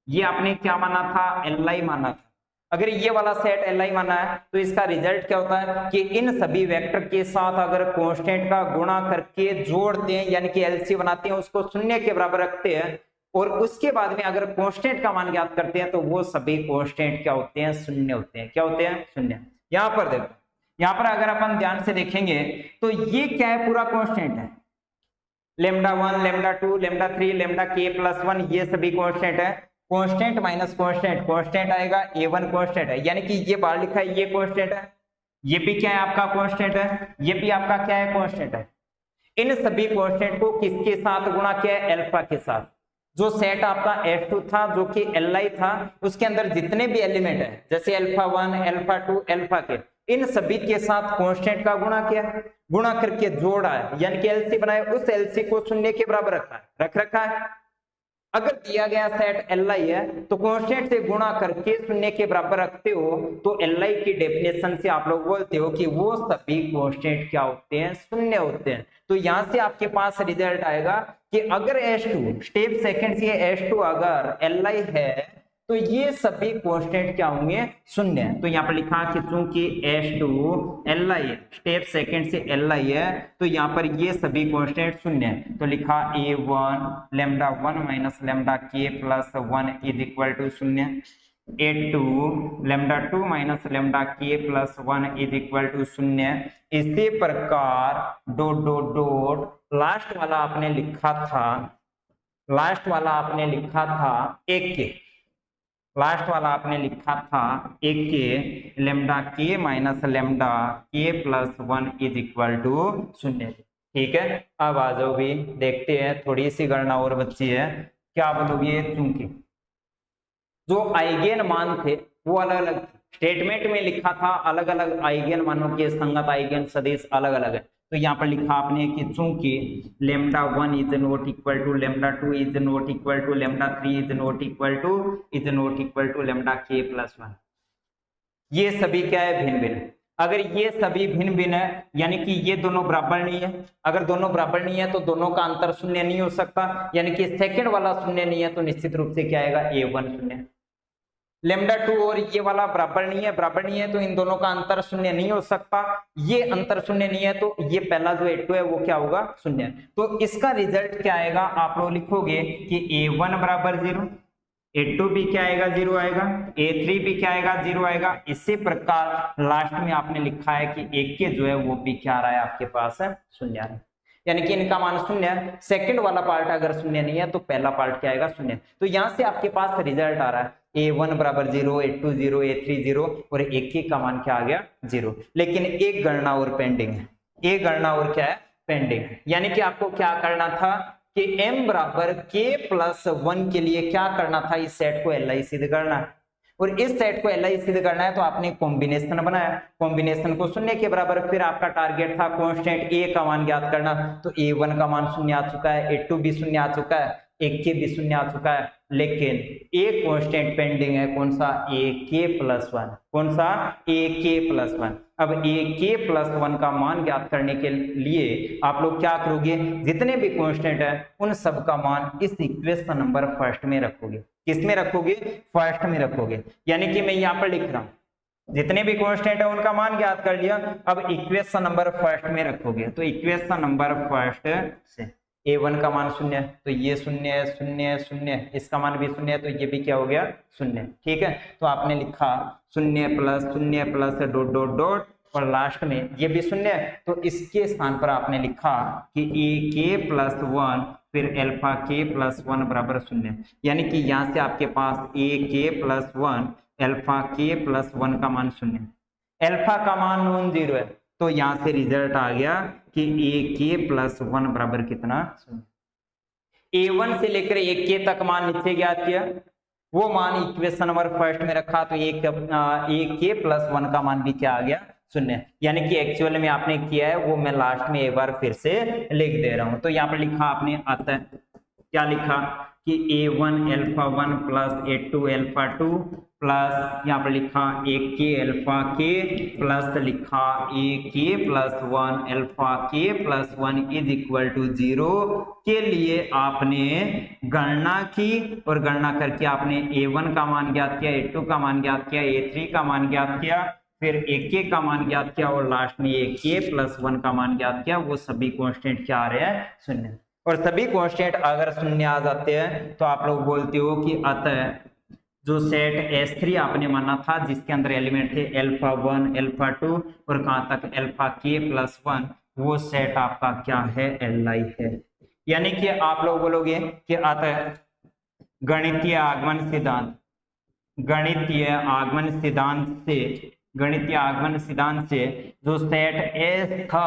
ये आपने क्या माना था, li माना था। अगर ये वाला सेट Li माना है तो इसका रिजल्ट क्या होता है कि इन सभी वेक्टर के साथ अगर कांस्टेंट का गुणा करके जोड़ते हैं यानी कि एलसी बनाते हैं, उसको शून्य के बराबर रखते हैं और उसके बाद में अगर कांस्टेंट का मान ज्ञात करते हैं तो वो सभी कांस्टेंट क्या होते हैं, शून्य होते हैं। क्या होते हैं? शून्य। यहां पर देखो, यहां पर अगर अपन ध्यान से देखेंगे तो ये क्या है, पूरा कांस्टेंट है। लेमडा 1, लेमडा 2, लेमडा 3, लेमडा के प्लस 1 ये सभी कांस्टेंट है। कांस्टेंट माइनस कांस्टेंट, कांस्टेंट आएगा A1 कांस्टेंट है, यानी कि ये बाहर लिखा है ये कांस्टेंट है, ये भी क्या है आपका कांस्टेंट है, ये भी आपका क्या है कांस्टेंट है। इन सभी कांस्टेंट को किसके साथ गुणा किया है? अल्फा के साथ। जो सेट आपका F2 था जो कि Li था, उसके अंदर जितने भी एलिमेंट है जैसे अल्फा 1, अल्फा 2, अल्फा के, इन सभी के साथ कांस्टेंट का गुणा किया, गुणा करके जोड़ा है यानी कि एलसी बनाया, उस एलसी को शून्य के बराबर रखा है। अगर दिया गया सेट Li है तो कांस्टेंट से गुणा करके शून्य के बराबर रखते हो तो Li की डेफिनेशन से आप लोग बोलते हो कि वो सभी कांस्टेंट क्या होते हैं? शून्य होते हैं। तो यहां से आपके पास रिजल्ट आएगा कि अगर H2 स्टेप सेकंड से H2 अगर Li है तो ये सभी कांस्टेंट क्या होंगे? शून्य। तो यहाँ पर लिखा कि चूंकि H2 Li है, स्टेप सेकंड से Li है, तो यहाँ पर ये सभी कांस्टेंट शून्य है। तो लिखा A1 लेमडा 1 माइनस लेमडा के प्लस 1 इज इक्वल टू शून्य, A2 लेमडा 2 माइनस लेमडा के प्लस 1 इज इक्वल टू शून्य। इसी प्रकार डॉट डॉट डॉट लास्ट वाला आपने लिखा था, लास्ट वाला आपने लिखा था एक के, लास्ट वाला आपने लिखा था एक के लेमडा के माइनस लेमडा के प्लस 1 इज इक्वल टू शून्य। ठीक है, अब आ जाओ भी देखते हैं, थोड़ी सी गणना और बची है। क्या बोलोगे? चूंकि जो आइगेन मान थे वो अलग अलग स्टेटमेंट में लिखा था, अलग अलग आइगेन मानों के संगत आइगेन सदिश अलग अलग है। तो यहाँ पर लिखा आपने कि चूंकि lambda 1 is not equal to lambda 2 is not equal to lambda 3 is not equal to lambda के प्लस 1, ये सभी क्या है? भिन्न भिन्न। अगर ये सभी भिन्न भिन्न है यानी कि ये दोनों बराबर नहीं है, अगर दोनों बराबर नहीं है तो दोनों का अंतर शून्य नहीं हो सकता, यानी कि सेकंड वाला शून्य नहीं है तो निश्चित रूप से क्या आएगा? A1 शून्य। लेमडा 2 और ये वाला बराबर नहीं है तो इन दोनों का अंतर शून्य नहीं हो सकता, ये अंतर शून्य नहीं है तो ये पहला जो A2 है वो क्या होगा? शून्य। तो इसका रिजल्ट क्या आएगा? आप लोग लिखोगे कि A1 बराबर 0, A2 भी क्या आएगा? 0 आएगा, A3 भी क्या आएगा? 0 आएगा। इसी प्रकार लास्ट में आपने लिखा है कि एक के जो है वो भी क्या आ रहा है आपके पास है? शून्य आ रहा है, यानी कि इनका मान शून्य है। सेकंड वाला पार्ट अगर शून्य नहीं है तो पहला पार्ट क्या आएगा? शून्य। तो यहां से आपके पास रिजल्ट आ रहा है A1 बराबर 0, A2 0, A3 0 और एक के का मान क्या आ गया? 0। लेकिन एक गणना और पेंडिंग है, एक गणना और क्या है? पेंडिंग है। यानी कि आपको क्या करना था कि m बराबर k प्लस 1 के लिए क्या करना था? इस सेट को Li सिद्ध करना है, और इस सेट को Li सिद्ध करना है तो आपने कॉम्बिनेशन बनाया, कॉम्बिनेशन को शून्य के बराबर, फिर आपका टारगेट था कांस्टेंट a का मान ज्ञात करना। तो A1 का मान शून्य आ चुका है, A2 भी शून्य आ चुका है, एक के भी शून्य आ चुका है, लेकिन एक कांस्टेंट पेंडिंग है। कौन सा? AK plus 1। कौन सा? AK plus 1। अब AK प्लस 1 का मान ज्ञात करने के लिए आप लोग क्या करोगे? जितने भी कांस्टेंट है उन सब का मान इस इक्वेशन नंबर फर्स्ट में रखोगे। किस में रखोगे? फर्स्ट में रखोगे। यानी कि मैं यहाँ पर लिख रहा हूं जितने भी कांस्टेंट है उनका मान ज्ञात कर लिया, अब इक्वेशन नंबर फर्स्ट में रखोगे। तो इक्वेशन नंबर फर्स्ट से A1 का मान शून्य, तो ये शून्य है, शून्य है, शून्य, इसका मान भी शून्य है, तो ये भी क्या हो गया? शून्य। ठीक है, तो आपने लिखा शून्य प्लस डॉट डॉट डॉट और लास्ट में ये भी शून्य है, तो इसके स्थान पर आपने लिखा कि AK प्लस 1 फिर अल्फा k प्लस 1 बराबर शून्य। यानी कि यहाँ से आपके पास AK plus 1 alpha k plus 1 का मान शून्य, अल्फा का मान नॉन जीरो है, तो यहाँ से रिजल्ट आ गया कि AK प्लस 1 बराबर कितना? A1 से लेकर AK तक मान नीचे ज्ञात किया, वो मान इक्वेशन नंबर फर्स्ट में रखा, तो AK प्लस 1 का मान भी क्या आ गया? शून्य। यानी कि एक्चुअल में आपने किया है वो मैं लास्ट में एक बार फिर से लिख दे रहा हूं। तो यहाँ पर लिखा आपने आता है क्या लिखा कि A1 alpha 1 plus A2 alpha 2 plus यहाँ पर लिखा ए के अल्फा के प्लस लिखा ए के प्लस 1 अल्फा के प्लस 1 इज इक्वल टू 0 के लिए आपने गणना की और गणना करके आपने a1 का मान ज्ञात किया, a2 का मान ज्ञात किया, a3 का मान ज्ञात किया, फिर AK का मान ज्ञात किया और लास्ट में AK प्लस 1 का मान ज्ञात किया। वो सभी कांस्टेंट क्या आ रहे हैं? शून्य। और सभी कांस्टेंट अगर शून्य आ जाते हैं तो आप लोग बोलते हो कि अतः जो सेट S3 आपने माना था जिसके अंदर एलिमेंट थे अल्फा 1 अल्फा 2 और कहां तक अल्फा K प्लस 1, वो सेट आपका क्या है? Li है। यानी कि आप लोग बोलोगे कि अतः गणितीय आगमन सिद्धांत से जो सेट S था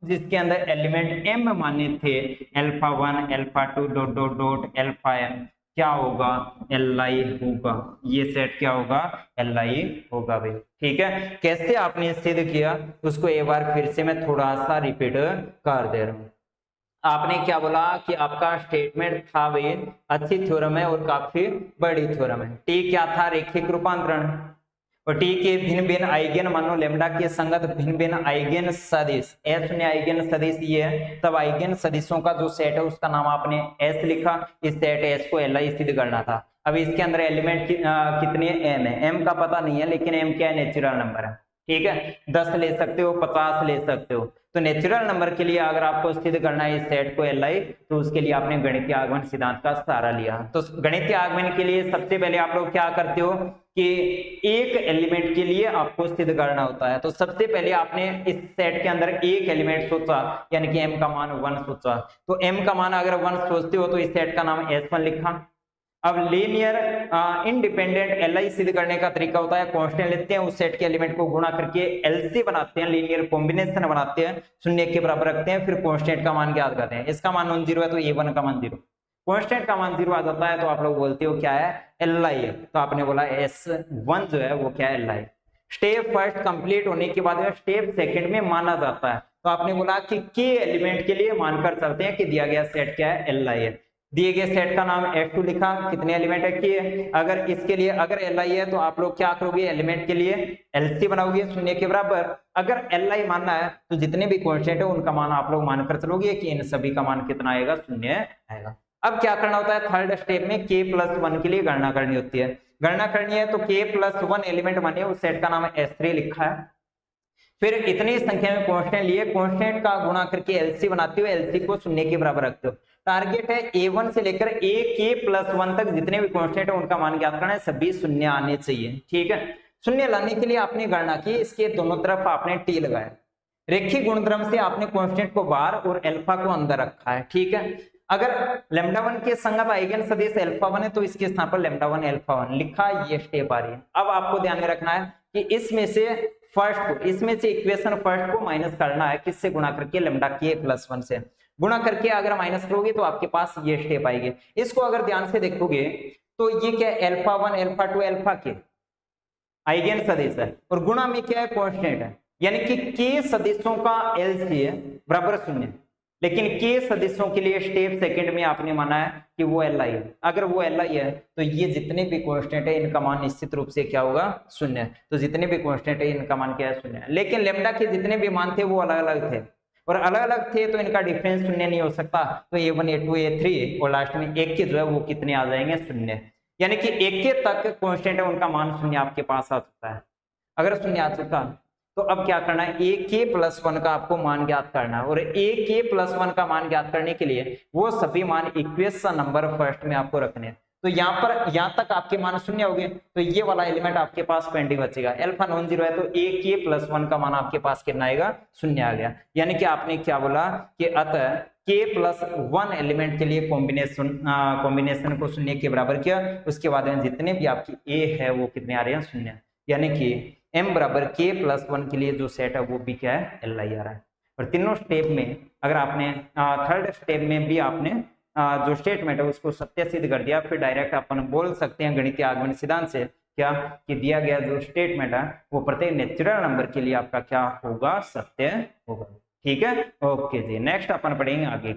जिसके अंदर एलिमेंट M माने थे alpha 1 alpha 2 dot dot dot alpha m, क्या होगा? Li होगा। ये सेट क्या होगा? Li होगा भाई। ठीक है, कैसे आपने सिद्ध किया उसको एक बार फिर से मैं थोड़ा सा रिपीट कर दे रहा हूँ। आपने क्या बोला कि आपका स्टेटमेंट था भाई अच्छी थ्योरम है और काफी बड़ी थ्योरम है। टी क्या था? रेखिक रूपांतरण। और टी के भिन्न भिन्न आइगेन मानो लेमडा के संगत भिन्न भिन्न आइगेन सदिश, एस ने आइगेन सदिश ये है, तब आइगेन सदिशों का जो सेट है उसका नाम आपने एस लिखा। इस सेट एस को Li सिद्ध करना था। अब इसके अंदर एलिमेंट कितने m है? m का पता नहीं है, लेकिन m क्या है? नेचुरल नंबर है। ठीक है, 10 ले सकते हो, 50 ले सकते हो। तो नेचुरल नंबर के लिए अगर आपको सिद्ध करना है इस सेट को Li, तो उसके लिए आपने गणितीय आगमन सिद्धांत का सहारा लिया। तो गणितीय आगमन के लिए सबसे पहले आप लोग क्या करते हो कि एक एलिमेंट के लिए आपको सिद्ध करना होता है। तो सबसे पहले आपने इस सेट के अंदर एक एलिमेंट सोचा, यानी कि m का मान 1 सोचा। तो m का मान अगर 1 सोचते हो तो इस सेट का नाम S1 लिखा। अब लीनियर इंडिपेंडेंट Li सिद्ध करने का तरीका होता है कांस्टेंट लेते हैं, उस सेट के एलिमेंट को गुणा करके LC बनाते हैं, लीनियर कॉम्बिनेशन बनाते हैं, शून्य के बराबर रखते हैं, फिर कांस्टेंट का मान ज्ञात करते हैं। इसका मान नॉन जीरो है तो A1 का मान 0, कांस्टेंट का मान 0 आ जाता है तो आप लोग बोलते हो क्या है? Li है। तो आपने बोला S1 जो है वो क्या है? Li। स्टेप फर्स्ट कंप्लीट होने के बाद स्टेप सेकंड में माना जाता है। तो आपने बोला कि के एलिमेंट के लिए मानकर चलते हैं कि दिया गया सेट क्या है? Li है। दिए गए सेट का नाम F2 लिखा, कितने एलिमेंट है? के। अगर इसके लिए अगर Li है तो आप लोग क्या करोगे? एलिमेंट के लिए LC बनाओगे शून्य के बराबर। अगर Li मानना है तो जितने भी कांस्टेंट है उनका मान आप लोग मानकर चलोगे कि इन सभी का मान कितना आएगा? शून्य आएगा। अब क्या करना होता है? थर्ड स्टेप में K प्लस 1 के लिए गणना करनी होती है। गणना करनी है तो K प्लस 1 एलिमेंट मानिए उस सेट का नाम S3 लिखा है। फिर इतनी संख्या में कांस्टेंट लिए, कांस्टेंट का गुणा करके LC बनाते हो, LC को शून्य के बराबर रखते हो। टारगेट है A1 से लेकर AK प्लस 1 तक जितने भी कांस्टेंट है उनका मान ज्ञात करना है, सभी शून्य आने चाहिए। ठीक है, शून्य लाने के लिए आपने गणना की, इसके दोनों तरफ आपने T लगाया। रेखीय गुणधर्म से आपने कांस्टेंट को बाहर और अल्फा को अंदर रखा है। ठीक है, अगर λ1 के संगत आइगन सदिश अल्फा 1 है तो इसके स्थान पर λ1 अल्फा 1 लिखा। ये स्टेप आ रही है। अब आपको ध्यान में रखना है कि इसमें से फर्स्ट को, इसमें से इक्वेशन फर्स्ट को माइनस करना है, किससे? गुणा करके लैम्डा के प्लस 1 से गुणा करके अगर माइनस करोगे तो आपके पास ये स्टेप आएगी। इसको अगर ध्यान से देखोगे तो ये क्या है? अल्फा 1 अल्फा 2 अल्फा के आइगन सदिश है और गुणा में क्या है? कांस्टेंट है, यानी कि के सदिशों का LC है बराबर शून्य। लेकिन के सदिशों के लिए स्टेप सेकंड में आपने माना है कि वो Li है। अगर वो Li है तो ये जितने भी कांस्टेंट है इनका मान निश्चित रूप से क्या होगा? शून्य। तो जितने भी कांस्टेंट है इनका मान क्या है? शून्य। लेकिन लैम्डा के जितने भी मान थे वो अलग अलग थे और अलग अलग थे तो इनका डिफरेंस शून्य नहीं हो सकता। तो A1 A2 A3 और लास्ट में एक के जो है वो कितने आ जाएंगे? शून्य। यानी कि एक के तक कांस्टेंट है उनका मान शून्य आपके पास आ सकता है। अगर शून्य आ चुका तो अब क्या करना है? AK प्लस 1 का आपको मान ज्ञात करना है और AK प्लस 1 का मान ज्ञात करने के लिए वो सभी मान इक्वेशन नंबर फर्स्ट में आपको रखने हैं। तो यहाँ तक आपके मान शून्य हो गए तो ये वाला एलिमेंट आपके पास पेंडिंग बचेगा। अल्फा नॉन जीरो है तो AK प्लस 1 का मान आपके पास कितना आएगा? शून्य आ गया। यानी कि आपने क्या बोला कि अतः K प्लस 1 एलिमेंट के लिए कॉम्बिनेशन को शून्य के बराबर किया, उसके बाद में जितने भी आपकी A है वो कितने आ रहे हैं? शून्य। यानी कि M बराबर K प्लस 1 के लिए जो सेट है वो भी क्या है? Li आ रहा है। और तीनों स्टेप में अगर आपने थर्ड स्टेप में भी आपने जो स्टेटमेंट है उसको सत्य सिद्ध कर दिया, फिर डायरेक्ट अपन बोल सकते हैं गणितीय आगमन सिद्धांत से क्या कि दिया गया जो स्टेटमेंट है वो प्रत्येक नेचुरल नंबर के लिए आपका क्या होगा? सत्य होगा। ठीक है, ओके जी। नेक्स्ट अपन पढ़ेंगे आगे।